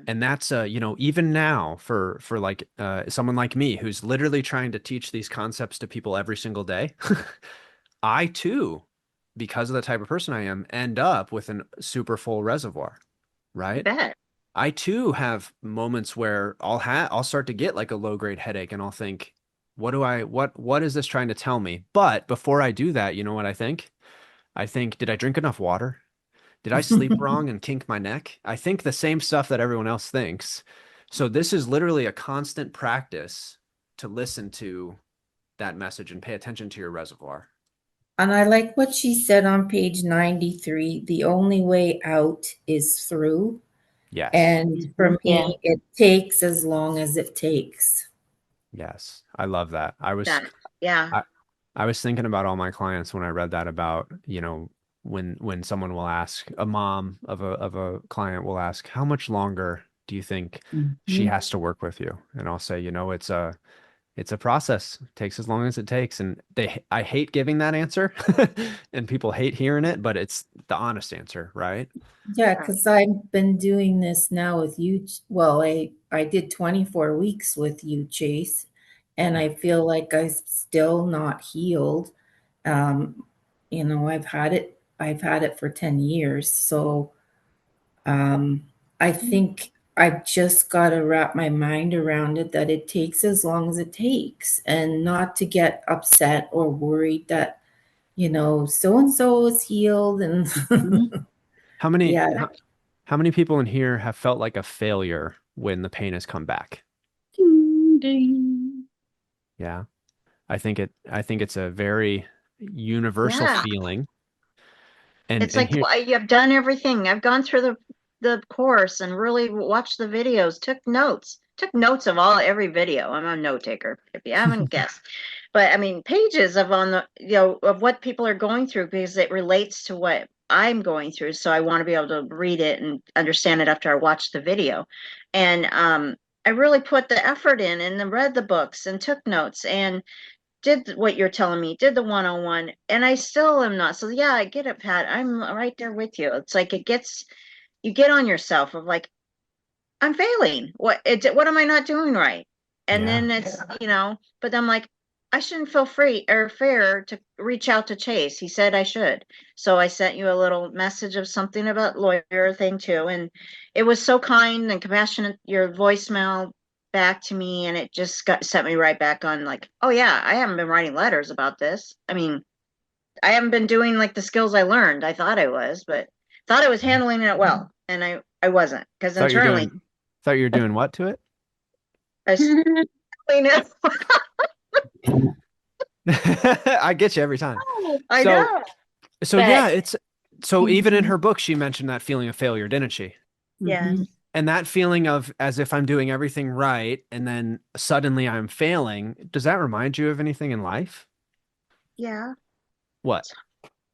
And that's even now for like someone like me who's literally trying to teach these concepts to people every single day, I too, because of the type of person I am, end up with a super full reservoir, I right? bet. I too have moments where I'll start to get like a low grade headache and I'll think, what is this trying to tell me? But before I do that, you know what I think? I think, did I drink enough water? Did I sleep wrong and kink my neck? I think the same stuff that everyone else thinks. So this is literally a constant practice to listen to that message and pay attention to your reservoir. And I like what she said on page 93, the only way out is through. Yes. And for me, Yeah. it takes as long as it takes. Yes. I love that. Yeah. I was thinking about all my clients when I read that about, when someone will ask, a mom of a client will ask, how much longer do you think she has to work with you? And I'll say, it's a process. It takes as long as it takes. And I hate giving that answer and people hate hearing it, but it's the honest answer, right? Yeah, because I've been doing this now with you. Well, I did 24 weeks with you, Chase, and I feel like I'm still not healed. I've had it for 10 years. So I think I've just got to wrap my mind around it, that it takes as long as it takes, and not to get upset or worried that, so and so is healed. And How many yeah. how many people in here have felt like a failure when the pain has come back? Ding, ding. Yeah. I think it's a very universal Yeah. feeling. And It's like, here, I've done everything. I've gone through the course and really watched the videos, took notes of every video. I'm a note taker, if you haven't guessed. But I mean, pages of of what people are going through, because it relates to what I'm going through. So I want to be able to read it and understand it after I watch the video. And I really put the effort in and then read the books and took notes and did what you're telling me, did the 101, and I still am not. So yeah, I get it, Pat. I'm right there with you. It's like you get on yourself of like, I'm failing. What am I not doing right? And Yeah. then it's, but I'm like, I shouldn't feel free or fair to reach out to Chase. He said I should. So I sent you a little message of something about lawyer thing too. And it was so kind and compassionate, your voicemail back to me, and it just set me right back on like, oh yeah, I haven't been writing letters about this. I mean, I haven't been doing like the skills I learned. I thought I was, but thought I was handling it well. And I wasn't, because internally thought you were doing what to it? I was handling it. I get you every time. I So- know. So But- yeah, so even in her book, she mentioned that feeling of failure, didn't she? Yeah. And that feeling of as if I'm doing everything right and then suddenly I'm failing, does that remind you of anything in life? Yeah. What?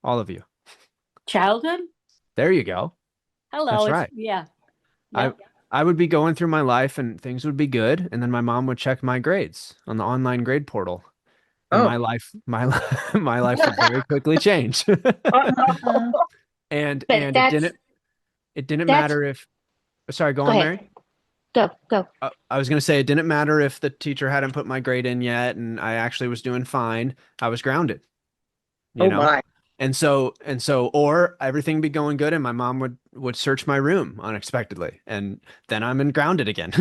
All of you. Childhood? There you go. Hello. That's it's- right. Yeah. I would be going through my life and things would be good, and then my mom would check my grades on the online grade portal. And Oh. my life would very quickly change. And But it that's- didn't that's- matter if, sorry, go on, ahead. Mary. Go. I was going to say it didn't matter if the teacher hadn't put my grade in yet and I actually was doing fine. I was grounded. You know? My. And so or everything be going good and my mom would search my room unexpectedly and then I'm in grounded again.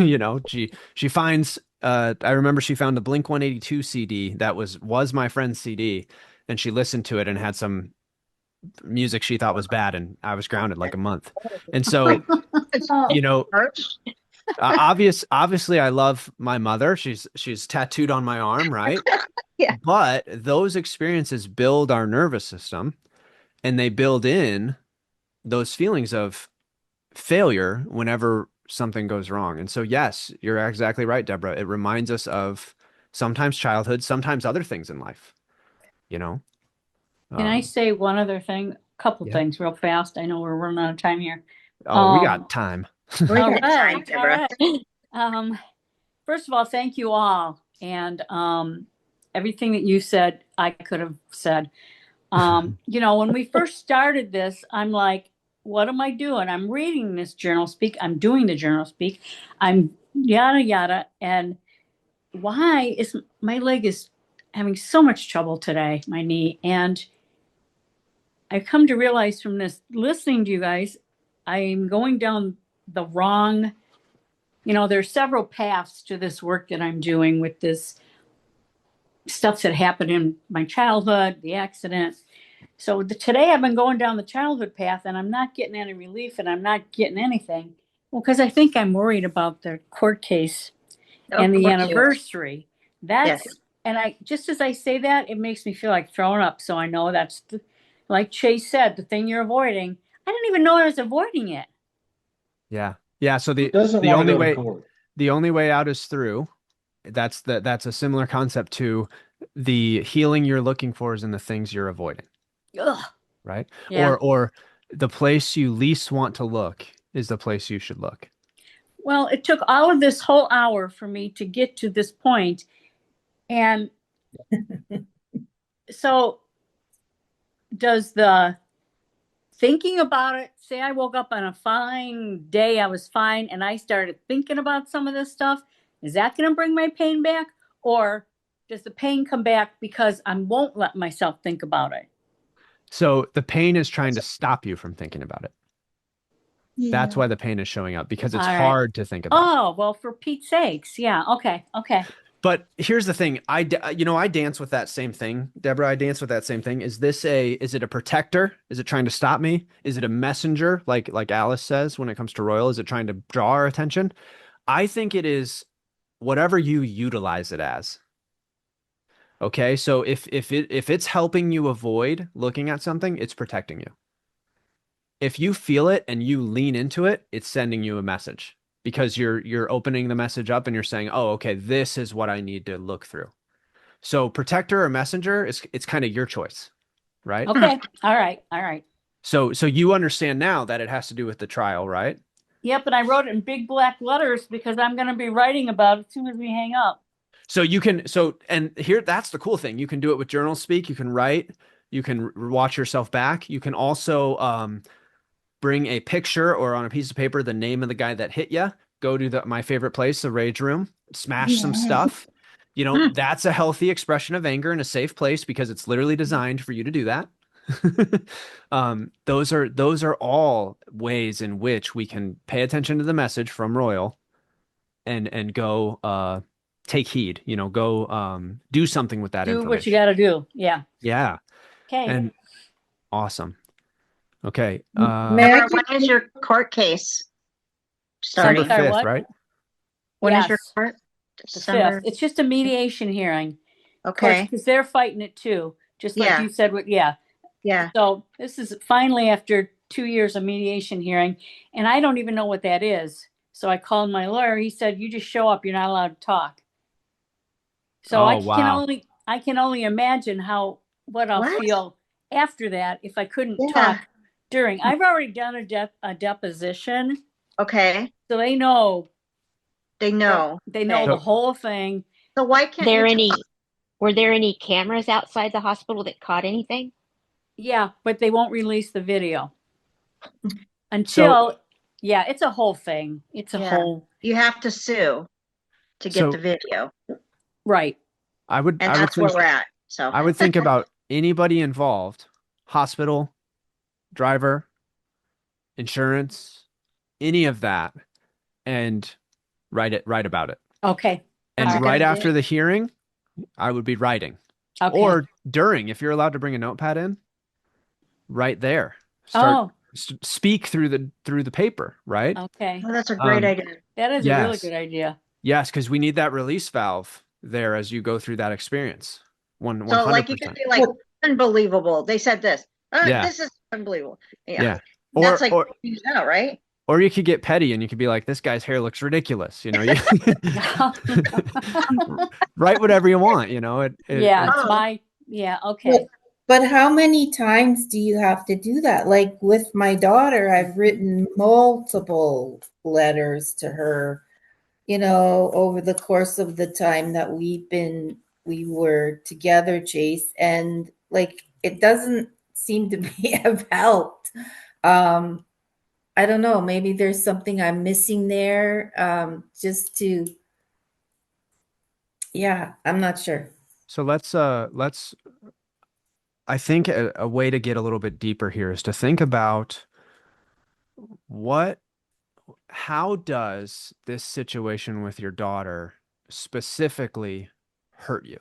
She finds I remember she found a Blink 182 CD that was my friend's CD, and she listened to it and had some music she thought was bad, and I was grounded like a month. And so obviously I love my mother. She's tattooed on my arm, right? Yeah. But those experiences build our nervous system and they build in those feelings of failure whenever something goes wrong. And so, yes, you're exactly right, Deborah. It reminds us of sometimes childhood, sometimes other things in life, you know? Can I say one other thing? A couple Yeah. things real fast. I know we're running out of time here. Oh, we got time. We All got time, right, all Deborah. right. First of all, thank you all. And everything that you said, I could have said. You know, when we first started this, I'm like, what am I doing? I'm reading this journal speak. I'm doing the journal speak. I'm yada, yada. And why is my leg is having so much trouble today, my knee. And I've come to realize from this, listening to you guys, I'm going down the wrong, you know, there's several paths to this work that I'm doing with this stuff that happened in my childhood, the accident. So today I've been going down the childhood path and I'm not getting any relief and I'm not getting anything. Well, because I think I'm worried about the court case and the Of course you are. anniversary. That's, Yes. and I, just as I say that, it makes me feel like throwing up. So I know that's, like Chase said, the thing you're avoiding. I didn't even know I was avoiding it. Yeah. Yeah. So Doesn't the want only to go to way, court. the only way out is through. That's a similar concept to the healing you're looking for is in the things you're avoiding, Ugh. right? Yeah. Or the place you least want to look is the place you should look. Well, it took all of this whole hour for me to get to this point. And so does the thinking about it, say I woke up on a fine day, I was fine, and I started thinking about some of this stuff, is that going to bring my pain back? Or does the pain come back because I won't let myself think about it? So the pain is trying to stop you from thinking about it. That's Yeah. why the pain is showing up, because it's All right. hard to think about. Oh, well, for Pete's sakes. Yeah. Okay. Okay. But here's the thing. I dance with that same thing, Deborah. I dance with that same thing. Is it a protector? Is it trying to stop me? Is it a messenger? Like Alice says, when it comes to Royal, is it trying to draw our attention? I think it is whatever you utilize it as. Okay. So if it's helping you avoid looking at something, it's protecting you. If you feel it and you lean into it, it's sending you a message, because you're opening the message up and you're saying, oh, okay, this is what I need to look through. So protector or messenger, it's kind of your choice, right? Okay. All right. All right. So you understand now that it has to do with the trial, right? Yep. And I wrote it in big black letters because I'm going to be writing about it as soon as we hang up. So and here, that's the cool thing. You can do it with journal speak. You can write, you can watch yourself back. You can also, bring a picture or on a piece of paper the name of the guy that hit you. Go to my favorite place, the rage room, smash some stuff. You know, that's a healthy expression of anger in a safe place, because it's literally designed for you to do that. Those are all ways in which we can pay attention to the message from Royal and go take heed, go do something with that Do information. what you got to do. Yeah. Yeah. Okay. And awesome. Okay. Deborah, when is your court case starting? December 5th, what? right? When is your Yes. court? The December. 5th. It's just a mediation hearing. Okay. Because they're fighting it too. Just like Yeah. you said. Yeah. Yeah. So this is finally after 2 years of mediation hearing. And I don't even know what that is. So I called my lawyer. He said, you just show up. You're not allowed to talk. So I can only imagine what I'll feel after that if I couldn't talk during. I've already done a deposition. Okay. So they know. They know. They know the whole thing. So why can't were there any cameras outside the hospital that caught anything? Yeah, but they won't release the video until, it's a whole thing. It's a whole. You have to sue to get the video. Right. And that's where we're at. So I would think about anybody involved, hospital, driver, insurance, any of that, and write about it. Okay. And right after the hearing, I would be writing. Okay. Or during, if you're allowed to bring a notepad in, right there. Speak through the paper, right? Okay. Oh, that's a great idea. That is a really good idea. Yes, because we need that release valve there as you go through that experience. 100%. So like you could be like, unbelievable. They said this. Yeah. This is unbelievable. Yeah. Or, That's like or, out, right? or you could get petty and you could be like, this guy's hair looks ridiculous. You know, you write whatever you want, you know, Yeah, it's Oh. yeah, But, okay. but how many times do you have to do that? Like with my daughter, I've written multiple letters to her, you know, over the course of the time that we were together, Chase, and like it doesn't seem to be have helped. I don't know, maybe there's something I'm missing there. Just to, yeah, I'm not sure. So I think a way to get a little bit deeper here is to think about what, how does this situation with your daughter specifically hurt you?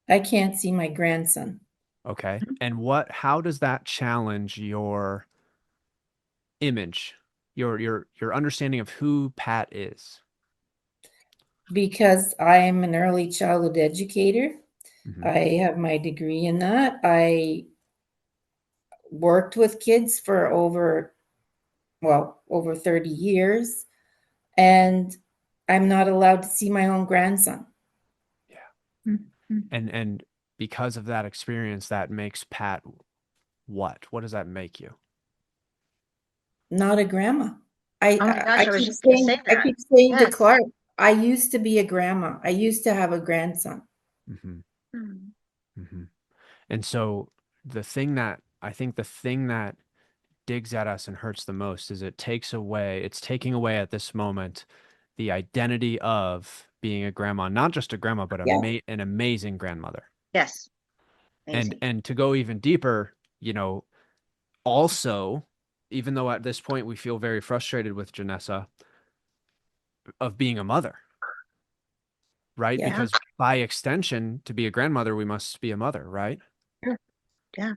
I can't see my grandson. Okay. And how does that challenge your image, your understanding of who Pat is? Because I am an early childhood educator. Mhm. I have my degree in that. I worked with kids for over 30 years, and I'm not allowed to see my own grandson. And because of that experience, that makes Pat what? What does that make you? Not a grandma. I Oh my gosh, I was keep just gonna saying, say I that. keep saying to Yes. Clark, I used to be a grandma. I used to have a grandson. Mm-hmm. Hmm. Mm-hmm. And so I think the thing that digs at us and hurts the most is it's taking away at this moment the identity of being a grandma, not just a grandma, but Yeah. an amazing grandmother. Yes. Amazing. And to go even deeper, you know, also, even though at this point we feel very frustrated with Janessa, of being a mother, right? Yeah. Because by extension, to be a grandmother, we must be a mother, right? Sure. Yeah.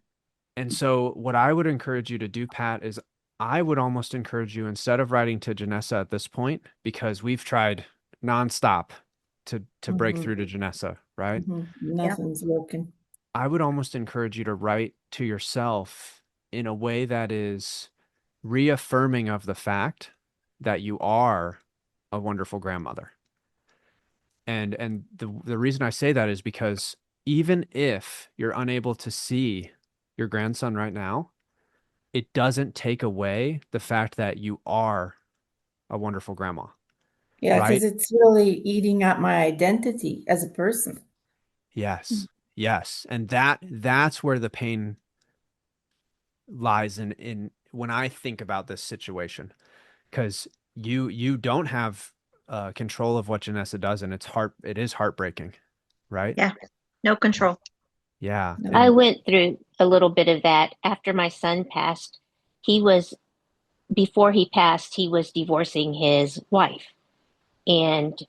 And so what I would encourage you to do, Pat, is I would almost encourage you, instead of writing to Janessa at this point, because we've tried nonstop to break through to Janessa, right? Nothing's working. I would almost encourage you to write to yourself in a way that is reaffirming of the fact that you are a wonderful grandmother. And the reason I say that is because even if you're unable to see your grandson right now, it doesn't take away the fact that you are a wonderful grandma, Yeah, right? because it's really eating at my identity as a person. Yes. Yes. And that's where the pain lies in when I think about this situation, because you don't have control of what Janessa does, and it is heartbreaking, right? Yeah. No control. Yeah. No. I And went through a little bit of that after my son passed. He was, before he passed, he was divorcing his wife. And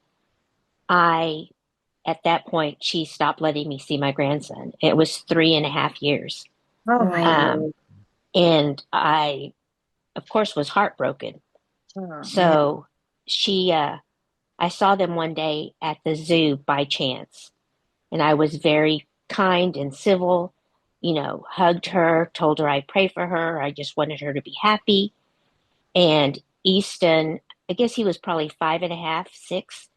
at that point, she stopped letting me see my grandson. It was 3.5 years. Oh my God. Um, and I, of course, was heartbroken. Oh, man. So I saw them one day at the zoo by chance. And I was very kind and civil, hugged her, told her I'd pray for her. I just wanted her to be happy. And Easton, I guess he was probably 5.5, 6.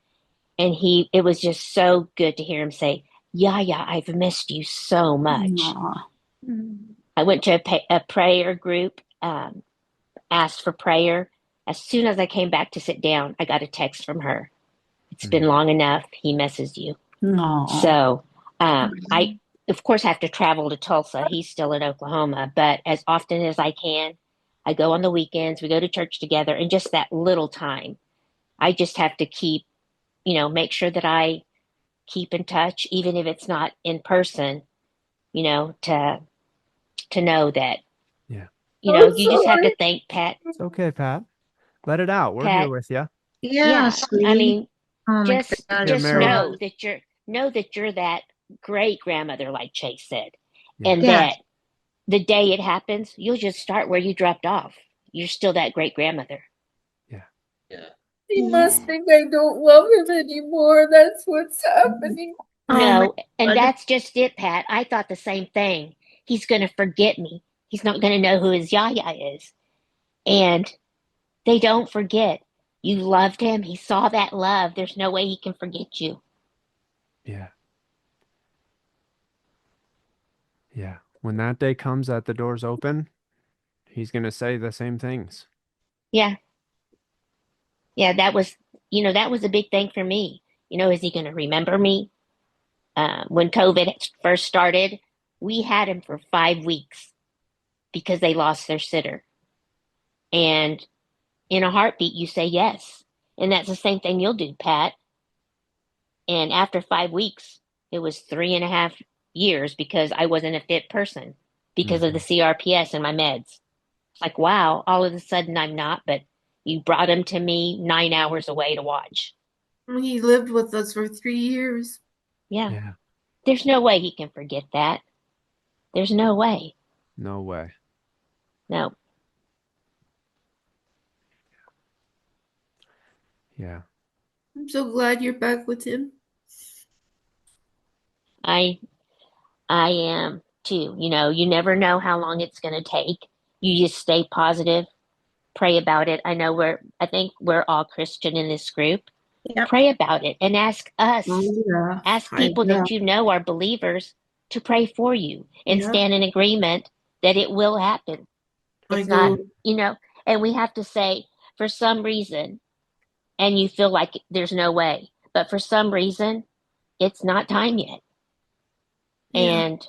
And it was just so good to hear him say, "Yeah, I've missed you so much." Aw. I went to a prayer group, asked for prayer. As soon as I came back to sit down, I got a text from her. "It's been long enough. He misses you." No. So I, of course, have to travel to Tulsa. He's still in Oklahoma, but as often as I can, I go on the weekends. We go to church together, and just that little time, I just have to make sure that I keep in touch, even if it's not in person, to know that, yeah, you just have to thank Pat. it's okay, Pat. Let it out. We're here Pat, with you. Yeah, yeah, I sweetie. mean, Oh my just God. You're just married. know that you're that great grandmother, like Chase said, Yeah. and Yeah. that the day it happens, you'll just start where you dropped off. You're still that great grandmother. Yeah. Yeah. He must think I don't love him anymore. That's what's happening. Oh my No, and God. that's just it, Pat. I thought the same thing. He's going to forget me. He's not going to know who his Yaya is. And they don't forget. You loved him. He saw that love. There's no way he can forget you. Yeah. Yeah. When that day comes that the doors open, he's going to say the same things. Yeah. Yeah, that was, that was a big thing for me. Is he going to remember me? When COVID first started, we had him for 5 weeks because they lost their sitter. And in a heartbeat, you say yes. And that's the same thing you'll do, Pat. And after 5 weeks, it was 3.5 years because I wasn't a fit person because of the CRPS and my meds. It's like, wow, all of a sudden I'm not, but you brought him to me 9 hours away to watch. He lived with us for 3 years. Yeah. Yeah. There's no way he can forget that. There's no way. No way. No. Yeah. I'm so glad you're back with him. I am too. You never know how long it's going to take. You just stay positive, pray about it. I think we're all Christian in this group. Yep. Pray about it and ask us, Yeah, ask people that you know are believers to pray for you and stand in agreement that it will happen. It's not, and we have to say, for some reason, and you feel like there's no way, but for some reason, it's not time yet. And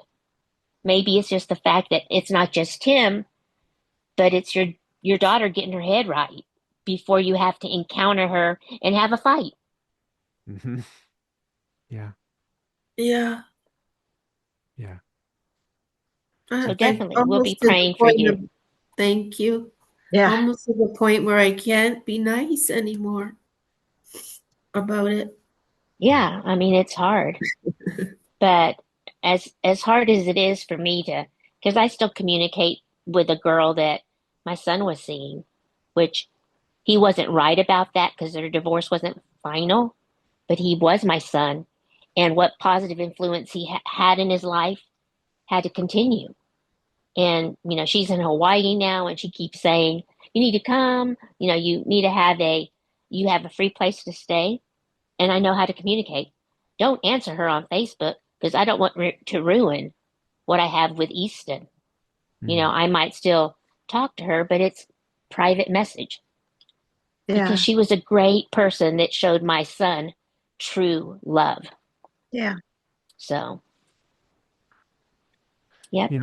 maybe it's just the fact that it's not just him, but it's your daughter getting her head right before you have to encounter her and have a fight. Mm-hmm. Yeah. Yeah. Yeah. So definitely, we'll be Almost to the praying for point you. of- Thank you. Yeah. Almost to the point where I can't be nice anymore about it. Yeah, I mean, it's hard. But as hard as it is for me to, because I still communicate with a girl that my son was seeing, which he wasn't right about that because their divorce wasn't final, but he was my son. And what positive influence he had in his life had to continue. And, she's in Hawaii now and she keeps saying, you need to come, you need to you have a free place to stay. And I know how to communicate. Don't answer her on Facebook because I don't want to ruin what I have with Easton. I might still talk to her, but it's private message because she was a great person that showed my son true love. Yeah. So, yep, You know,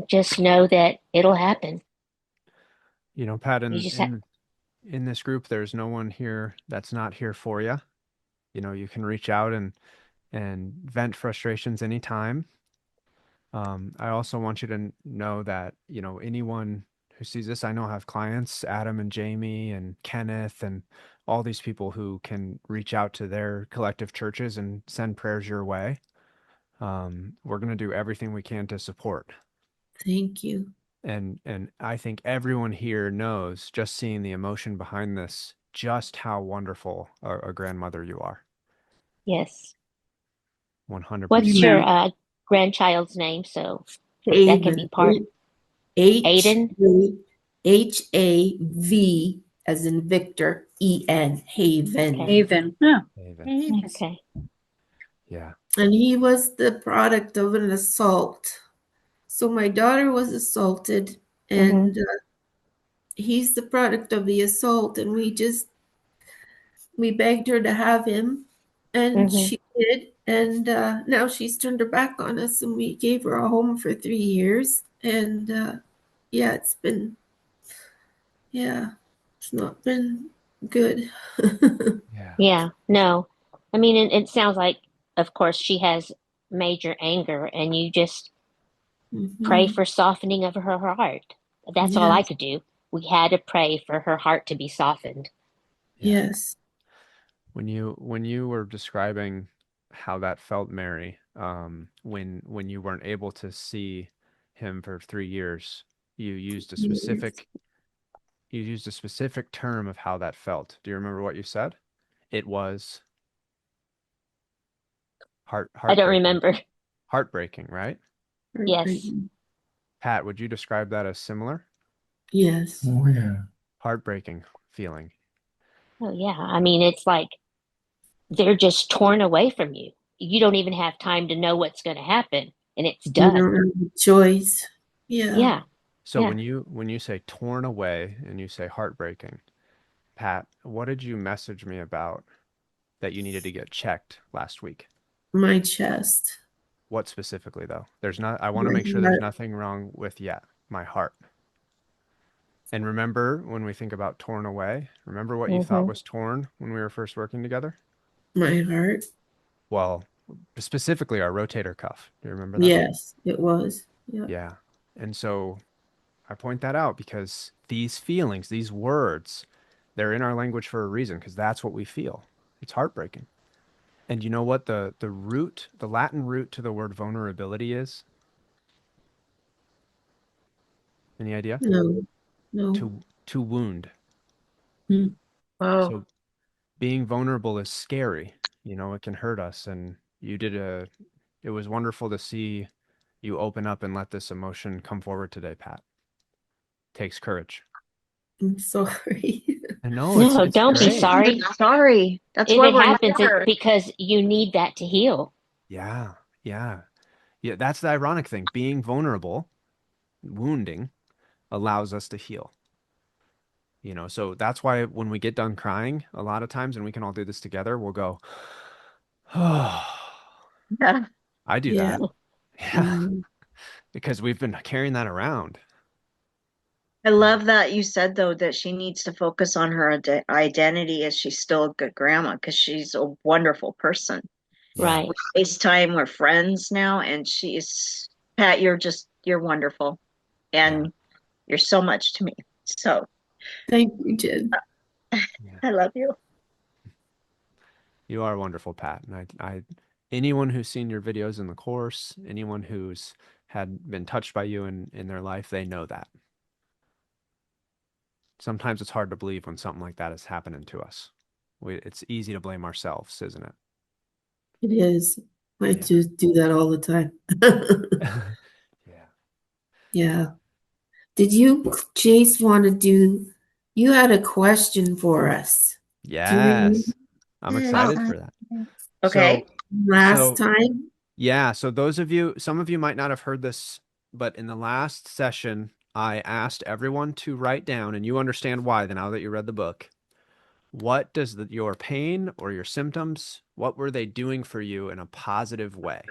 just know that it'll happen. Pat, You just have, in this group, there's no one here that's not here for you. You can reach out and vent frustrations anytime. I also want you to know that, anyone who sees this, I know have clients, Adam and Jamie and Kenneth and all these people who can reach out to their collective churches and send prayers your way. We're going to do everything we can to support. Thank you. And I think everyone here knows, just seeing the emotion behind this, just how wonderful a grandmother you are. yes. 100%. What's your grandchild's name? So that can be part. Aiden? Hav as in Victor, En, Haven. Okay. Haven. Yeah. Haven. Okay. Yeah. And he was the product of an assault. So my daughter was assaulted, and he's the product of the assault. And we begged her to have him, and she did. And now she's turned her back on us, and we gave her a home for 3 years. And it's not been good. Yeah, no. I mean, it sounds like, of course, she has major anger, and you just pray for softening of her heart. That's all I could do. We had to pray for her heart to be softened. Yes. When you were describing how that felt, Mary, when you weren't able to see him for 3 years, you used a specific term of how that felt. Do you remember what you said? It was I don't remember. heartbreaking, right? Yes. Pat, would you describe that as similar? Yes. Oh, yeah. Heartbreaking feeling. Oh, yeah. I mean, it's like they're just torn away from you. You don't even have time to know what's going to happen, and it's You done. don't have a choice. Yeah. Yeah. So Yeah. when you say torn away and you say heartbreaking, Pat, what did you message me about that you needed to get checked last week? My chest. What specifically though? I want to My make sure there's heart. nothing wrong with my heart. And remember when we think about torn away, remember what you thought was torn when we were first working together? My heart. Well, specifically our rotator cuff. Do you remember that? Yes, it was. Yeah. Yeah. And so I point that out because these feelings, these words, they're in our language for a reason because that's what we feel. It's heartbreaking. And you know what the Latin root to the word vulnerability is? Any idea? No. No. To wound. Oh, So being vulnerable is scary. You know, it can hurt us. And it was wonderful to see you open up and let this emotion come forward today, Pat. Takes courage. I'm sorry. And no, No, it's don't be great. sorry. sorry. That's If why it we're happens, here. it's because you need that to heal. Yeah. Yeah. Yeah. That's the ironic thing. Being vulnerable, wounding, allows us to heal. You know, so that's why when we get done crying, a lot of times, and we can all do this together, we'll go, oh, Yeah. I do Yeah. that. Yeah. Because we've been carrying that around. I love that you said though that she needs to focus on her identity as she's still a good grandma because she's a wonderful person. Right. We FaceTime, we're friends now, and Pat, you're wonderful, and you're so much to me. So Thank you, Jen. I love you. You are wonderful, Pat. And anyone who's seen your videos in the course, anyone who's been touched by you in their life, they know that. Sometimes it's hard to believe when something like that is happening to us. It's easy to blame ourselves, isn't it? It is. I just do that all the time. Yeah. Yeah. Did you, Chase, you had a question for us. Yes. I'm Good. excited for that. Okay. Last time? Yeah. So some of you might not have heard this, but in the last session, I asked everyone to write down, and you understand why now that you read the book. What does your pain or your symptoms, what were they doing for you in a positive way?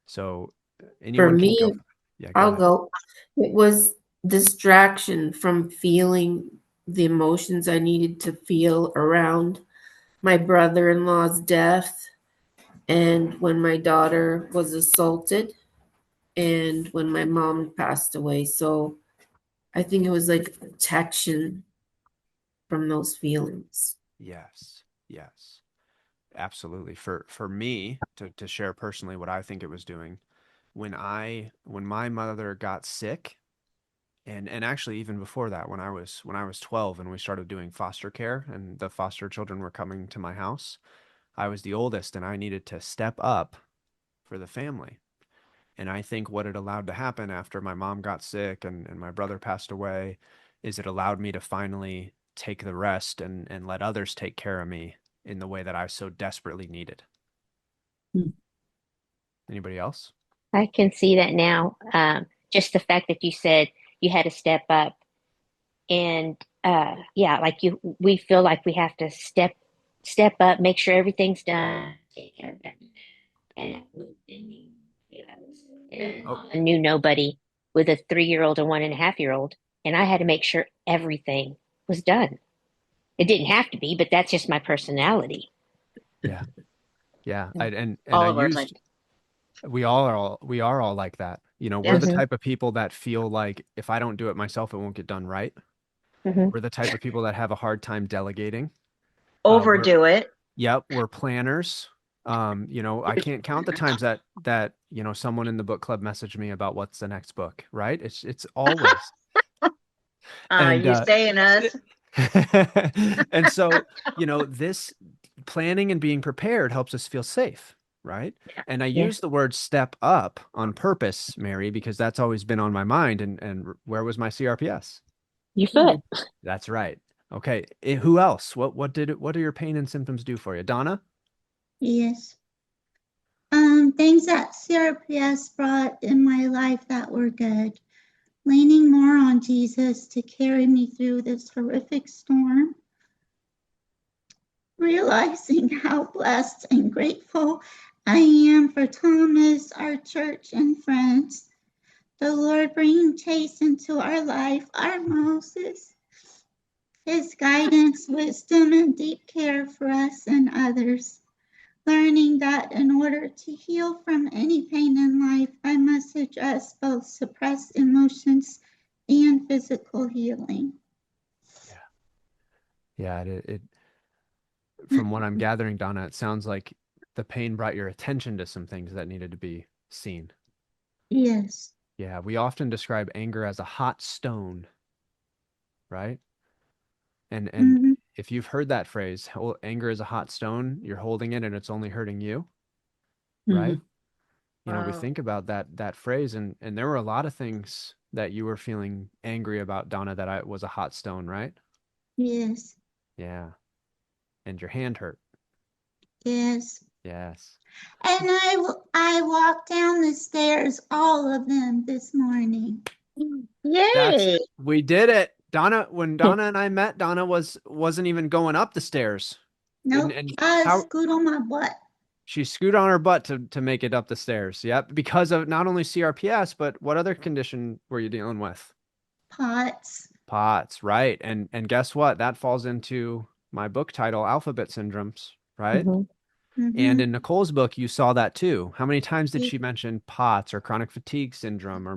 So anyone For can me, go. Yeah, go I'll ahead. go. It was distraction from feeling the emotions I needed to feel around my brother-in-law's death and when my daughter was assaulted and when my mom passed away. So I think it was like protection from those feelings. Yes. Yes. Absolutely. For me to share personally what I think it was doing, when my mother got sick, and actually even before that, when I was 12 and we started doing foster care and the foster children were coming to my house, I was the oldest and I needed to step up for the family. And I think what it allowed to happen after my mom got sick and my brother passed away is it allowed me to finally take the rest and let others take care of me in the way that I so desperately needed. Anybody else? I can see that now. Just the fact that you said you had to step up, and yeah, like we feel like we have to step up, make sure everything's done. And I knew nobody with a 3-year-old and 1.5-year-old, and I had to make sure everything was done. It didn't have to be, but that's just my personality. Yeah. Yeah. And All I of ours, used, we are all like that. You know, we're Yes. the type of people that feel like if I don't do it myself, it won't get done right. Mhm. We're the type of people that have a hard time delegating. overdo it. Yep, we're planners. You know, I can't count the times that you know someone in the book club messaged me about what's the next book, right? It's always. And You saying us? and so, you know, this planning and being prepared helps us feel safe, right? And I Yeah. use the word step up on purpose, Mary, because that's always been on my mind. And where was my CRPS? Your foot. That's right. Okay. Who else? What do your pain and symptoms do for you? Donna? Yes. Things that CRPS brought in my life that were good. Leaning more on Jesus to carry me through this horrific storm. Realizing how blessed and grateful I am for Thomas, our church, and friends. The Lord bringing Chase into our life, our Moses. His guidance, wisdom, and deep care for us and others. Learning that in order to heal from any pain in life, I must address both suppressed emotions and physical healing. Yeah. From what I'm gathering, Donna, it sounds like the pain brought your attention to some things that needed to be seen. Yes. Yeah. We often describe anger as a hot stone, right? And Mhm. if you've heard that phrase, anger is a hot stone, you're holding it and it's only hurting you, right? You know, we Wow. think about that phrase, and there were a lot of things that you were feeling angry about, Donna, that I was a hot stone, right? Yes. Yeah. And your hand hurt. Yes. Yes. And I walked down the stairs, all of them this morning. Yay. We did it. Donna, when Donna and I met, Donna wasn't even going up the stairs. Nope. And I how scoot on my butt. she scooted on her butt to make it up the stairs. Yep. Because of not only CRPS, but what other condition were you dealing with? POTS. POTS, right. And guess what? That falls into my book title, Alphabet Syndromes, right? Mhm. And Mhm. in Nicole's book, you saw that too. How many times did she mention POTS or chronic fatigue syndrome or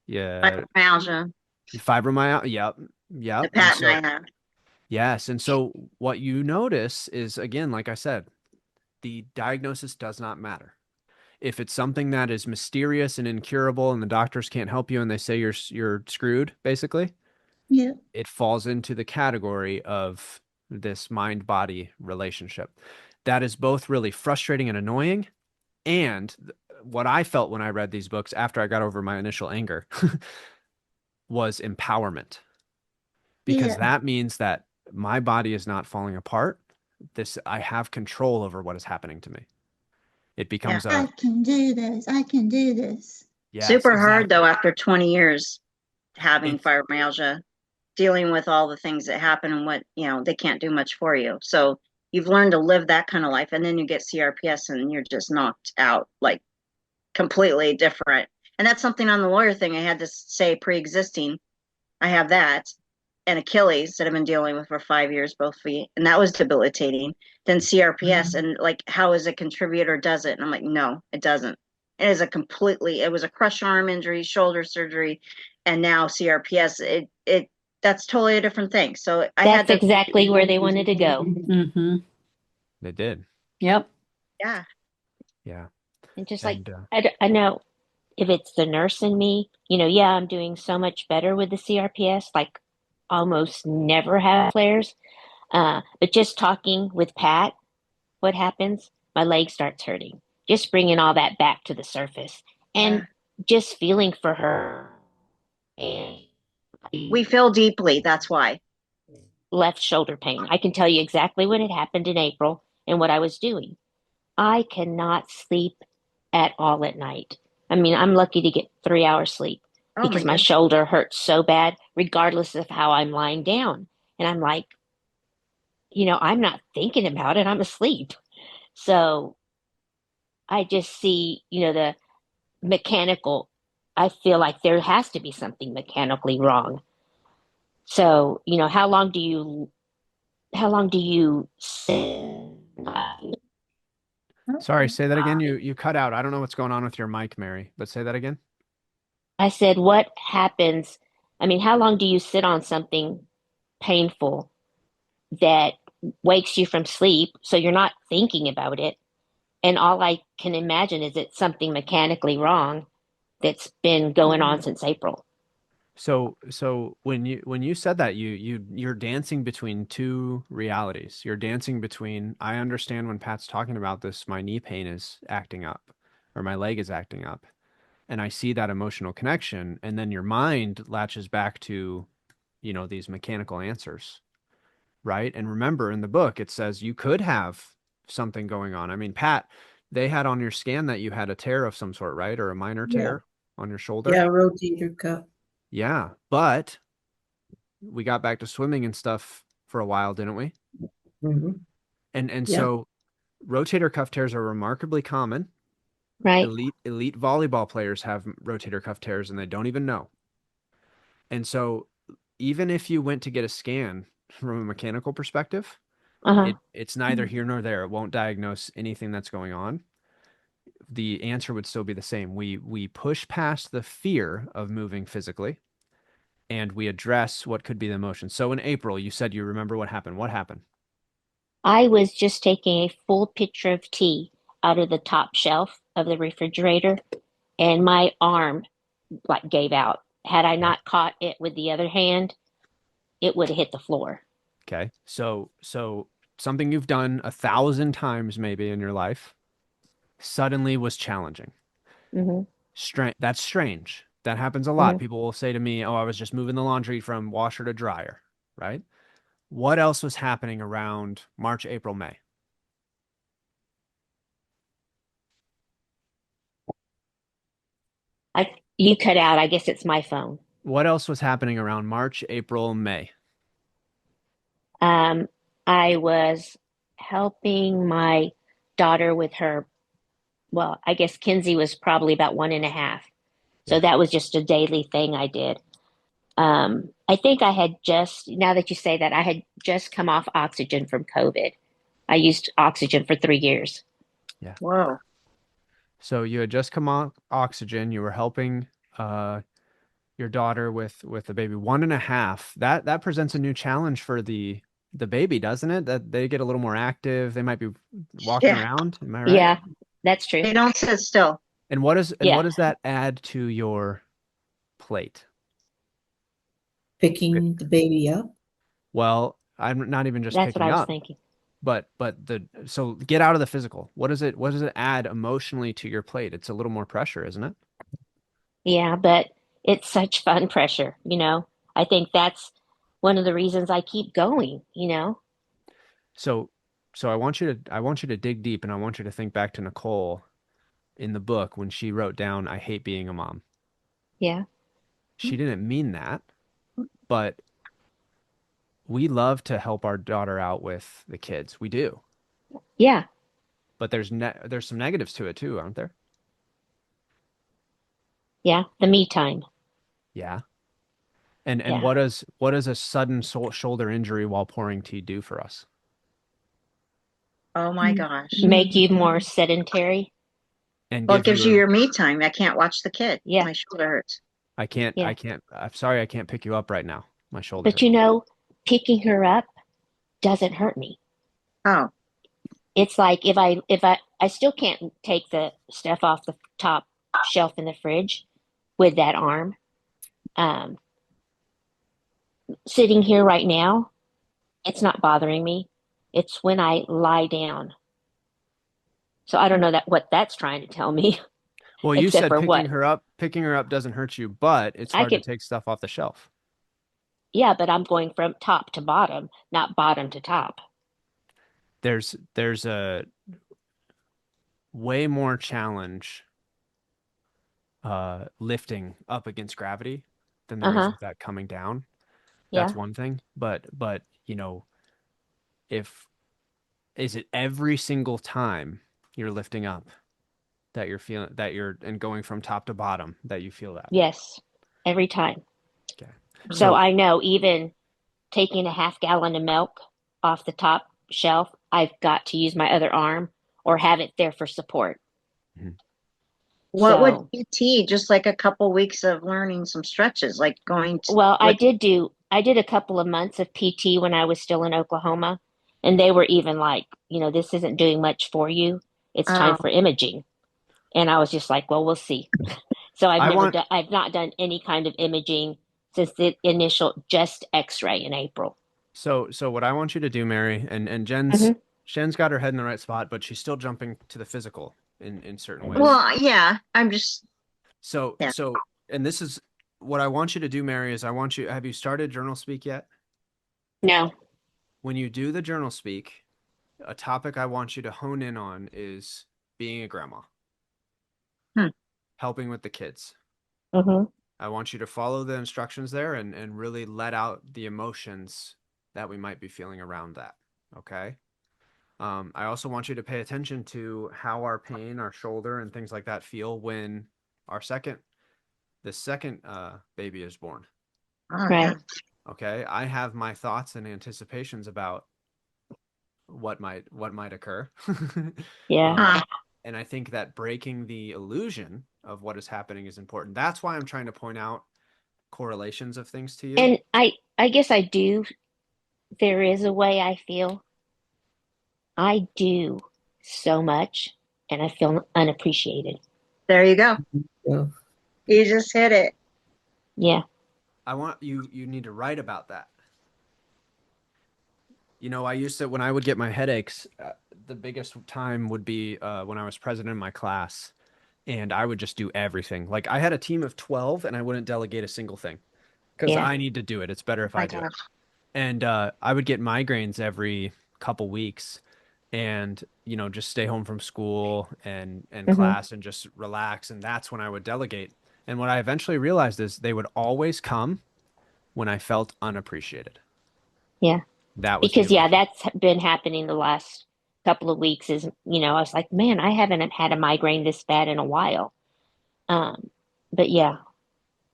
Fibromyalgia, fibromyalgia? Yep. the Yep. And Pat and so, I have. yes. And so what you notice is, again, like I said, the diagnosis does not matter. If it's something that is mysterious and incurable and the doctors can't help you and they say you're screwed, basically, Yeah. it falls into the category of this mind-body relationship. That is both really frustrating and annoying. And what I felt when I read these books after I got over my initial anger was empowerment, because Yeah. that means that my body is not falling apart. I have control over what is happening to me. It becomes I can do this. I can do this. yes, Super hard exactly. though after 20 years having It's fibromyalgia, dealing with all the things that happen and what, they can't do much for you. So you've learned to live that kind of life, and then you get CRPS and you're just knocked out, like completely different. And that's something on the lawyer thing I had to say pre-existing. I have that and Achilles that I've been dealing with for 5 years, both feet, and that was debilitating. Then CRPS, and like, how is it contribute or does it? And I'm like, no, it doesn't. It was a crush arm injury, shoulder surgery, and now CRPS. That's totally a different thing. So I had That's to, exactly where they wanted to go. Mm-hmm. they did. Yep. yeah, Yeah. And just like, And I know if it's the nurse in me, yeah, I'm doing so much better with the CRPS, like almost never have flares. But just talking with Pat, what happens? My leg starts hurting. Just bringing all that back to the surface and just feeling for her. And we feel deeply. That's why. left shoulder pain. I can tell you exactly when it happened in April and what I was doing. I cannot sleep at all at night. I mean, I'm lucky to get 3 hours sleep Oh because my my goodness. shoulder hurts so bad, regardless of how I'm lying down. And I'm like, I'm not thinking about it. I'm asleep. So I just see, the mechanical. I feel like there has to be something mechanically wrong. So, how long do you sit? sorry, say that again. You cut out. I don't know what's going on with your mic, Mary, but say that again. I said, what happens? I mean, how long do you sit on something painful that wakes you from sleep so you're not thinking about it? And all I can imagine is it's something mechanically wrong that's been going on since April. So when you said that, you're dancing between two realities. You're dancing between, I understand when Pat's talking about this, my knee pain is acting up or my leg is acting up, and I see that emotional connection, and then your mind latches back to, these mechanical answers, right? And remember, in the book it says you could have something going on. I mean, Pat, they had on your scan that you had a tear of some sort, right? Or a minor tear on your shoulder. Yeah, rotator cuff. Yeah, but we got back to swimming and stuff for a while, didn't we? Mm-hmm. And Yeah. so rotator cuff tears are remarkably common. Right. Elite volleyball players have rotator cuff tears and they don't even know. And so even if you went to get a scan from a mechanical perspective, it's neither here nor there. It won't diagnose anything that's going on. The answer would still be the same. We push past the fear of moving physically and we address what could be the emotion. So in April, you said you remember what happened. What happened? I was just taking a full pitcher of tea out of the top shelf of the refrigerator, and my arm like gave out. Had I not caught it with the other hand, it would have hit the floor. Okay. So something you've done 1,000 times maybe in your life suddenly was challenging. That's strange. That happens a lot. People will say to me, "Oh, I was just moving the laundry from washer to dryer," right? What else was happening around March, April, May? You cut out. I guess it's my phone. What else was happening around March, April, May? I was helping my daughter with her. Well, I guess Kinsey was probably about 1.5. So that was just a daily thing I did. I think I had just, now that you say that, I had just come off oxygen from COVID. I used oxygen for 3 years. Yeah. Whoa. So you had just come off oxygen. You were helping your daughter with the baby. 1.5. That presents a new challenge for the baby, doesn't it? That they get a little more active. They might be walking around. Am I right? Yeah, that's true. They don't sit still. And what does that add to your plate? Picking the baby up. Well, I'm not even just That's picking what I was up, thinking. but so get out of the physical. What does it add emotionally to your plate? It's a little more pressure, isn't it? Yeah, but it's such fun pressure, I think that's one of the reasons I keep going, So I want you to dig deep, and I want you to think back to Nicole in the book when she wrote down, "I hate being a mom." Yeah. She didn't mean that, but we love to help our daughter out with the kids. We do. Yeah. But there's some negatives to it too, aren't there? Yeah, the me time. Yeah. And Yeah. what does a sudden shoulder injury while pouring tea do for us? Oh my gosh. Make you more sedentary. And Well, it gives you your me time. I can't watch the kid. Yeah. My shoulder hurts. I'm sorry, I can't pick you up right now. My shoulder But hurts. picking her up doesn't hurt me. Oh. It's like if I still can't take the stuff off the top shelf in the fridge with that arm. Sitting here right now, it's not bothering me. It's when I lie down. So I don't know what that's trying to tell me. Well, you Except said for what? picking her up doesn't hurt you, but it's hard to take stuff off the shelf. Yeah, but I'm going from top to bottom, not bottom to top. There's a way more challenge lifting up against gravity than there is with that coming down. That's one thing. But is it every single time you're lifting up that you're feeling and going from top to bottom that you feel that? Yes, every time. Okay. So I know even taking a 1/2 gallon of milk off the top shelf, I've got to use my other arm or have it there for support. What would PT? Just like a couple weeks of learning some stretches, like going to. Well, I did a couple of months of PT when I was still in Oklahoma, and they were even like, this isn't doing much for you. It's time for imaging. And I was just like, well, we'll see. So I've not done any kind of imaging since the initial just X-ray in April. So what I want you to do, Mary, and Jen's got her head in the right spot, but she's still jumping to the physical in certain ways. Well, yeah, I'm just, So Yeah. and this is what I want you to do, Mary, is have you started journal speak yet? No. When you do the journal speak, a topic I want you to hone in on is being a grandma. Helping with the kids. I want you to follow the instructions there and really let out the emotions that we might be feeling around that. Okay. I also want you to pay attention to how our pain, our shoulder, and things like that feel when the second baby is born. Right. Okay. I have my thoughts and anticipations about what might occur. Yeah. And I think that breaking the illusion of what is happening is important. That's why I'm trying to point out correlations of things to you. And I guess I do. There is a way I feel. I do so much and I feel unappreciated. there you go. You just hit it. Yeah. I want you need to write about that. You know, I used to, when I would get my headaches, the biggest time would be when I was president of my class, and I would just do everything. Like I had a team of 12 and I wouldn't delegate a single thing because Yeah. I need to do it. It's better if My I do it. gosh. And I would get migraines every couple weeks and, you know, just stay home from school and class and just relax. And that's when I would delegate. And what I eventually realized is they would always come when I felt unappreciated. Yeah. That was Because the emotion. that's been happening the last couple of weeks is, I was like, man, I haven't had a migraine this bad in a while. But yeah,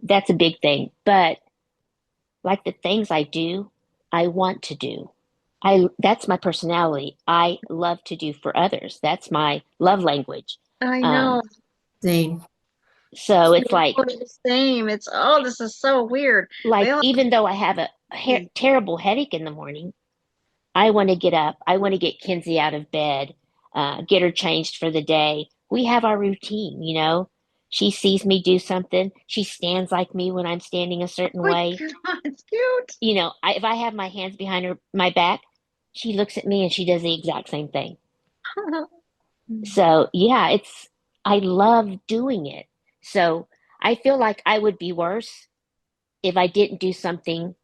that's a big thing. But like the things I do, I want to do. That's my personality. I love to do for others. That's my love language. I know. Same. So it's like The same. It's, this is so weird. even though I have a terrible headache in the morning, I want to get up. I want to get Kinsey out of bed, get her changed for the day. We have our routine, She sees me do something. She stands like me when I'm standing a certain way. God, it's cute. If I have my hands behind my back, she looks at me and she does the exact same thing. So yeah, I love doing it. So I feel like I would be worse if I didn't do something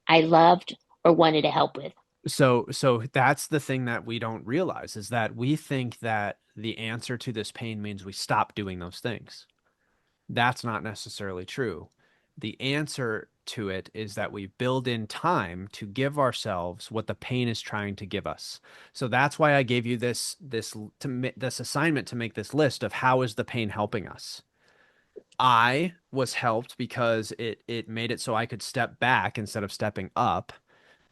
I loved or wanted to help with. So that's the thing that we don't realize is that we think that the answer to this pain means we stop doing those things. That's not necessarily true. The answer to it is that we build in time to give ourselves what the pain is trying to give us. So that's why I gave you this assignment to make this list of how is the pain helping us. I was helped because it made it so I could step back instead of stepping up.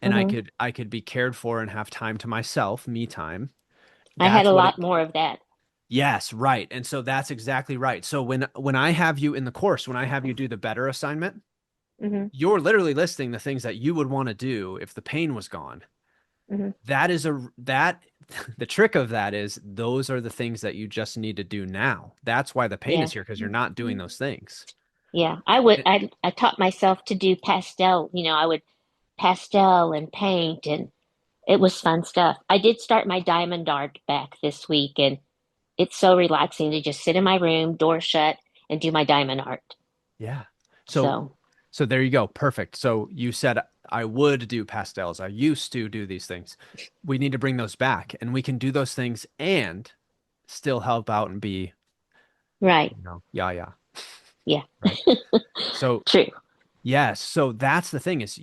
And I could be cared for and have time to myself, me time. I had a lot more of that. Yes, right. And so that's exactly right. So when I have you in the course, when I have you do the better assignment, you're literally listing the things that you would want to do if the pain was gone. That is the trick of that is those are the things that you just need to do now. That's why the pain is here, because you're not doing those things. Yeah, I taught myself to do pastel. I would pastel and paint, and it was fun stuff. I did start my diamond art back this week, and it's so relaxing to just sit in my room, door shut, and do my diamond art. Yeah. So there you go. Perfect. So you said I would do pastels. I used to do these things. We need to bring those back, and we can do those things and still help out and be right. Yeah. Right. So true. Yes. So that's the thing is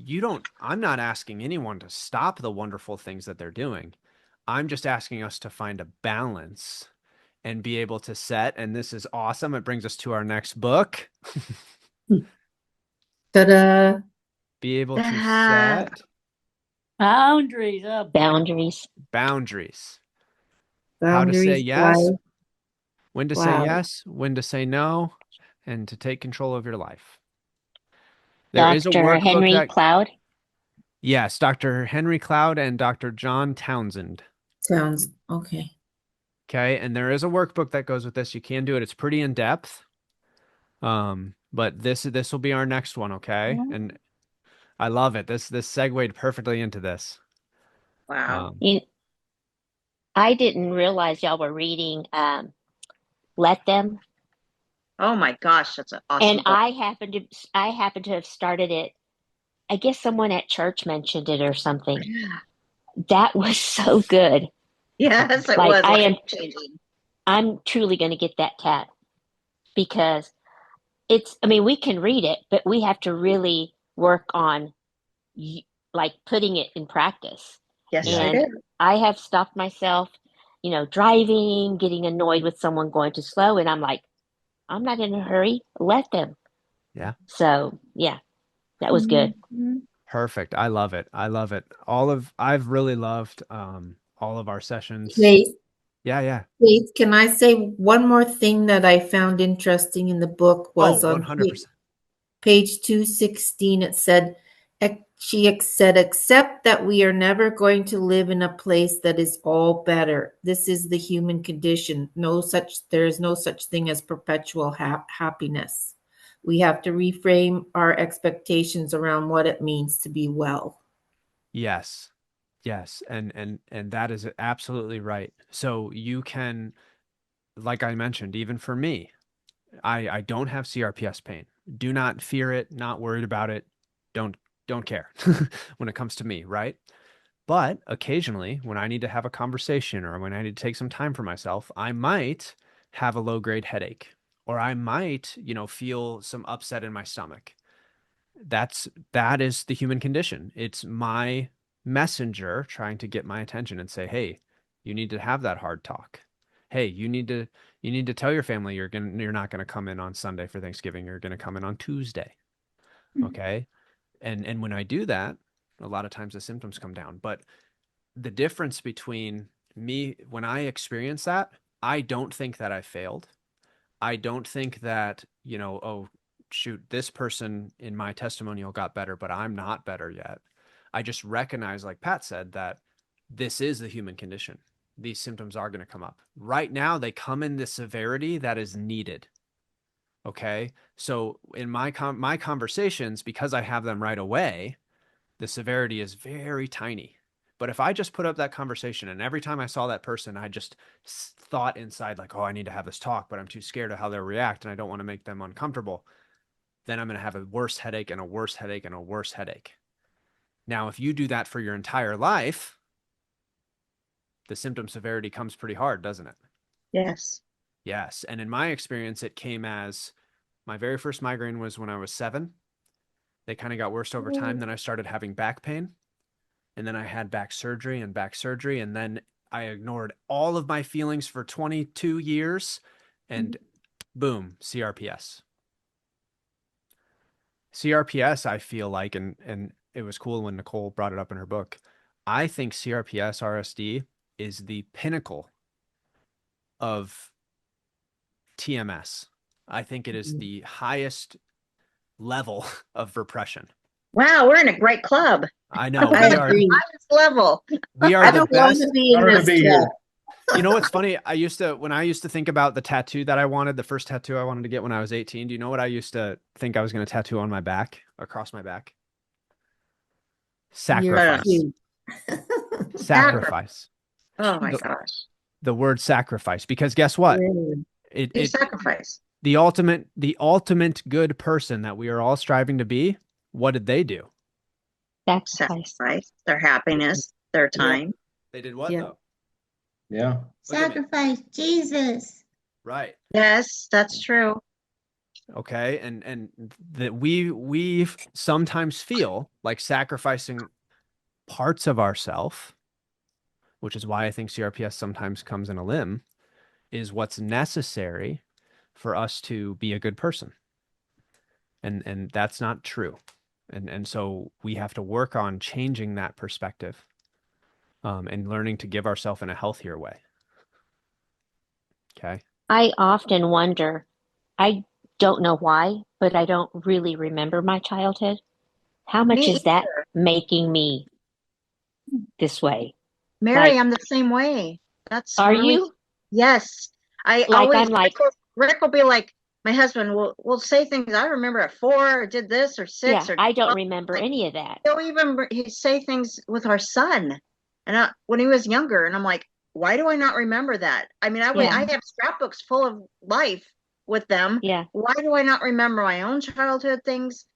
I'm not asking anyone to stop the wonderful things that they're doing. I'm just asking us to find a balance and be able to set. And this is awesome. It brings us to our next book. Ta-da. Be able to set boundaries. Boundaries. How to say yes, when to say yes, when to say no, and to take control of your life. There is a Dr. Henry Cloud. Yes, Dr. Henry Cloud and Dr. John Townsend. Okay. Okay, and there is a workbook that goes with this. You can do it. It's pretty in depth. but this will be our next one, okay? And I love it. This segued perfectly into this. Wow. I didn't realize y'all were reading Let Them. Oh my gosh, that's an awesome And book. I happened to have started it. I guess someone at church mentioned it or something. Yeah. That was so good. Yes, it Like, was I am life-changing. I'm truly going to get that tat because we can read it, but we have to really work on like putting it in practice. Yes, Yeah. I And did. I have stopped myself, driving, getting annoyed with someone going too slow, and I'm like, I'm not in a hurry. Let them. Yeah. So, yeah, that was good. Mhm. Perfect. I love it. I love it. I've really loved all of our sessions. Faith, Yeah. Faith, can I say one more thing that I found interesting in the book was on 100%. page 216. It said, she said, except that we are never going to live in a place that is all better. This is the human condition. There is no such thing as perpetual happiness. We have to reframe our expectations around what it means to be well. Yes. Yes. And that is absolutely right. So you can, like I mentioned, even for me, I don't have CRPS pain. Do not fear it, not worried about it. Don't care when it comes to me, right? But occasionally, when I need to have a conversation or when I need to take some time for myself, I might have a low grade headache or I might, feel some upset in my stomach. That is the human condition. It's my messenger trying to get my attention and say, "Hey, you need to have that hard talk. Hey, you need to tell your family you're not gonna come in on Sunday for Thanksgiving. You're gonna come in on Tuesday." Okay? And when I do that, a lot of times the symptoms come down. But the difference between me when I experience that, I don't think that I failed. I don't think that, oh, shoot, this person in my testimonial got better, but I'm not better yet. I just recognize, like Pat said, that this is the human condition. These symptoms are going to come up. Right now, they come in the severity that is needed. Okay. So in my conversations, because I have them right away, the severity is very tiny. But if I just put up that conversation and every time I saw that person, I just thought inside, like, oh, I need to have this talk, but I'm too scared of how they'll react and I don't want to make them uncomfortable, then I'm going to have a worse headache and a worse headache and a worse headache. Now, if you do that for your entire life, the symptom severity comes pretty hard, doesn't it? Yes. Yes. And in my experience, it came as my very first migraine was when I was 7. They kind of got worse over time. Then I started having back pain. And then I had back surgery. And then I ignored all of my feelings for 22 years and boom, CRPS. CRPS, I feel like, and it was cool when Nicole brought it up in her book. I think CRPS RSD is the pinnacle of TMS. I think it is the highest level of repression. Wow, we're in a great club. I know. I We are, agree. Highest level. we are I the don't want best. to be in Honor to this be here. club. You know what's funny? When I used to think about the tattoo that I wanted, the first tattoo I wanted to get when I was 18, do you know what I used to think I was going to tattoo on my back, across my back? Sacrifice. You're Sacrifice. Oh my The, gosh. the word sacrifice, because guess what? cute. You sacrifice. The ultimate good person that we are all striving to be, what did they do? Sacrifice. Sacrifice their happiness, their time. They did what Yeah. though? Yeah. Look at me. Sacrifice Jesus. Right. Yes, that's true. Okay. And that we sometimes feel like sacrificing parts of ourself, which is why I think CRPS sometimes comes in a limb, is what's necessary for us to be a good person. And that's not true. And so we have to work on changing that perspective, and learning to give ourselves in a healthier way. Okay. I often wonder, I don't know why, but I don't really remember my childhood. How much Me is that either. making me this way? Mary, Like, I'm the same way. That's are really, you? yes. I Like, always, I'm like, Rick will be like, my husband will say things. I remember at 4 or did this or 6 Yeah, or I don't 12. remember Like, any of that. he'll even he say things with our son, and when he was younger, and I'm like, why do I not remember that? I mean, Yeah. I have scrapbooks full of life with them. Yeah. Why do I not remember my own childhood things?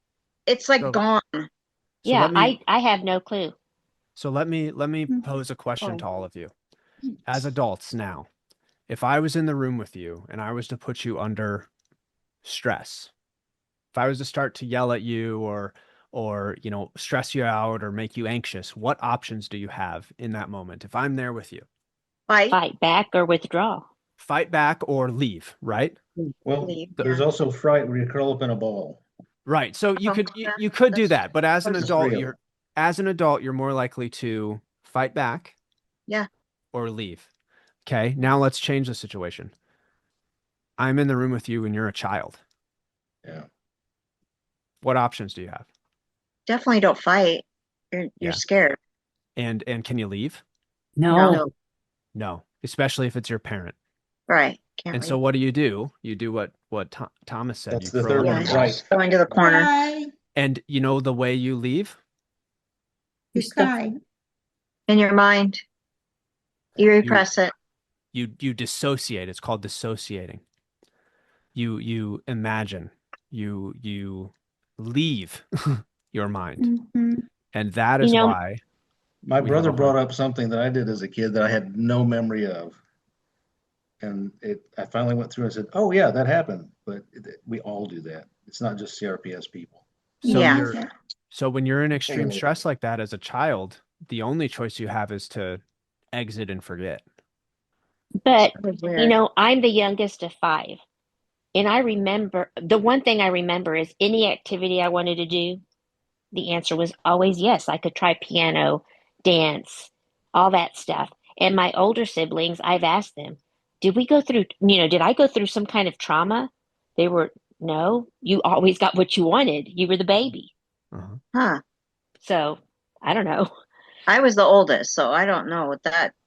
It's like So, gone. so Yeah, let me I have no clue. pose a question to all of you. As adults now, if I was in the room with you and I was to put you under stress, if I was to start to yell at you or stress you out or make you anxious, what options do you have in that moment? If I'm there with you, Fight back or withdraw. fight back or leave, right? Well, Leave, there's yeah. also fright where you curl up in a ball. Right. So you Oh, could yeah, you could do that's that, but as an That's adult, real. you're more likely to fight back Yeah. or leave. Okay. Now let's change the situation. I'm in the room with you and you're a child. Yeah. What options do you have? Definitely don't fight. You're Yeah. scared. And can you leave? No. No. No, especially if it's your parent. Right. Can't And so leave. what do? You do what Thomas said. That's You the curl third up one, in a ball. right? Go into the corner. Cry. And you know the way you leave? You cry. In your mind, you repress it. You dissociate. It's called dissociating. You imagine. You leave your mind. Mhm. And that You is know, why My we brother have a brought hard- up something that I did as a kid that I had no memory of. And I finally went through and said, oh yeah, that happened. But we all do that. It's not just CRPS people. So Yeah. so when you're in Hang extreme on. stress like that as a child, the only choice you have is to exit and forget. but That was you weird. know, I'm the youngest of 5. And I remember the one thing I remember is any activity I wanted to do, the answer was always yes. I could try piano, dance, all that stuff. And my older siblings, I've asked them, did I go through some kind of trauma? They were, no, you always got what you wanted. You were the baby. Uh-huh. Huh. So I don't know. I was the oldest, so I don't know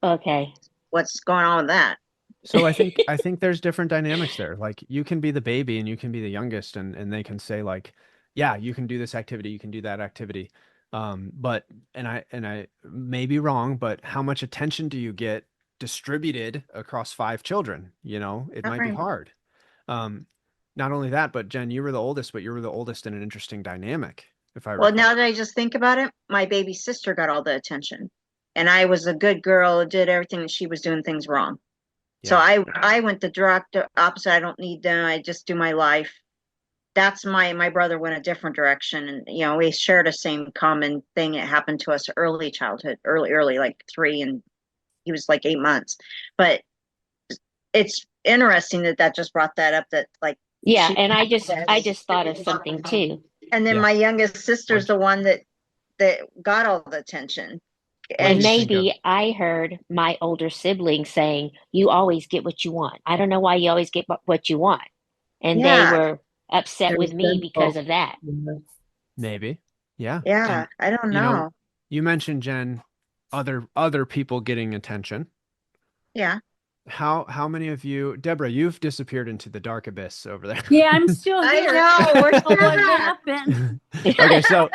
Okay. what's going on with that. So I think there's different dynamics there. Like you can be the baby and you can be the youngest and they can say like, yeah, you can do this activity, you can do that activity. But I may be wrong, but how much attention do you get distributed across 5 children? It All might be right. hard. Not only that, but Jen, you were the oldest, but you were the oldest in an interesting dynamic, if I Well, recall. now that I just think about it, my baby sister got all the attention. And I was a good girl, did everything, and she was doing things wrong. So Yeah. I went the direct opposite. I don't need them. I just do my life. That's my brother went a different direction. And, we shared a same common thing. It happened to us early childhood, early, like 3, and he was like 8 months. But it's interesting that just brought that up, that like, Yeah, she, and I just thought of something too. and then Yeah. my youngest sister's the one that got all the attention. What And did you think of? maybe I heard my older sibling saying, you always get what you want. I don't know why you always get what you want. And they Yeah. were upset with me because of that. Maybe. Yeah. Yeah, And I don't you know, know. you mentioned, Jen, other people getting attention. Yeah. How many of you, Deborah, you've disappeared into the dark abyss over there. Yeah, I'm still I here. know. Where's Oh, what that? happened? Okay, so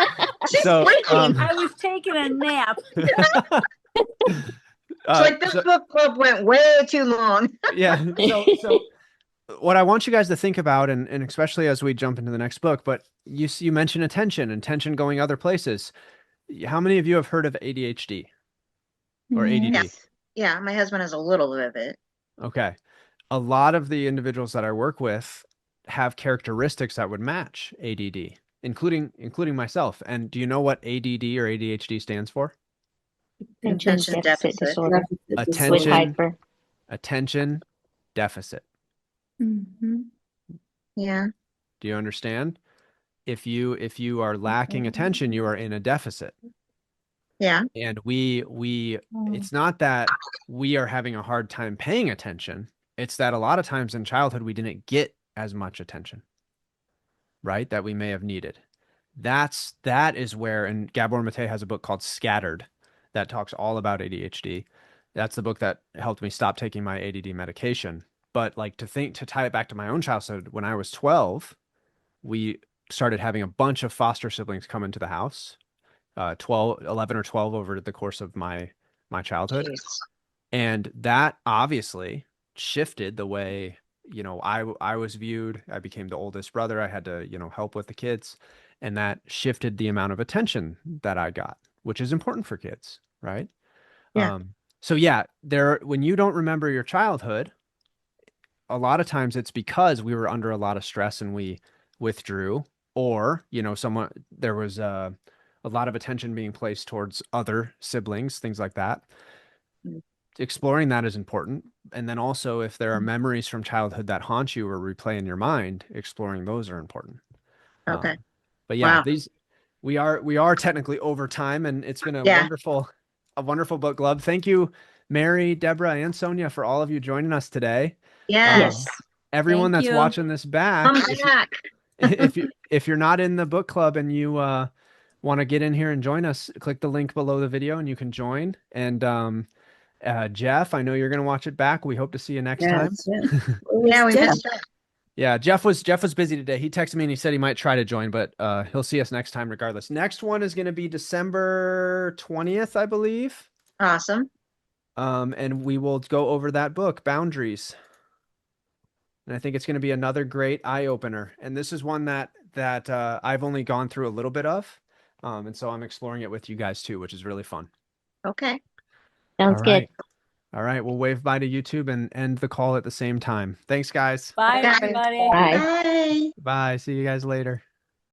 She's so blinking. I was taking a nap. It's like this book club went way too long. yeah. So what I want you guys to think about, and especially as we jump into the next book, but you mentioned attention and tension going other places. How many of you have heard of ADHD or ADD? Yes. Yeah, my husband has a little bit of it. Okay. A lot of the individuals that I work with have characteristics that would match ADD, including myself. And do you know what ADD or ADHD stands for? Attention deficit disorder with Attention, hyper. attention deficit. Mhm. Yeah. Do you understand? If you are lacking attention, you are in a deficit. Yeah. And it's not that we are having a hard time paying attention. It's that a lot of times in childhood, we didn't get as much attention, right? That we may have needed. That is where, and Gabor Mate has a book called Scattered that talks all about ADHD. That's the book that helped me stop taking my ADD medication. But like to tie it back to my own childhood, when I was 12, we started having a bunch of foster siblings come into the house, 11 or 12 over the course of my childhood. Jeez. And that obviously shifted the way, I was viewed. I became the oldest brother. I had to, help with the kids. And that shifted the amount of attention that I got, which is important for kids, right? Yeah. So yeah, when you don't remember your childhood, a lot of times it's because we were under a lot of stress and we withdrew, or, there was a lot of attention being placed towards other siblings, things like that. Mm. Exploring that is important. And then also, if there are memories from childhood that haunt you or replay in your mind, exploring those are important. Okay. But yeah, Wow. we are technically over time, and it's been a Yeah. wonderful book club. Thank you, Mary, Deborah, and Sonia, for all of you joining us today. Yes. Everyone Thank that's you. watching this back, Come back. if you're not in the book club and you want to get in here and join us, click the link below the video and you can join. And Jeff, I know you're going to watch it back. We hope to see you next time. Yeah, we missed it. Yeah, Jeff was busy today. He texted me and he said he might try to join, but he'll see us next time regardless. Next one is going to be December 20th, I believe. Awesome. And we will go over that book, Boundaries. And I think it's going to be another great eye opener. And this is one that I've only gone through a little bit of. And so I'm exploring it with you guys too, which is really fun. Okay. Sounds good. All right. We'll wave bye to YouTube and end the call at the same time. Thanks, guys. Bye, Bye. everybody. Bye. Bye. Bye. See you guys later.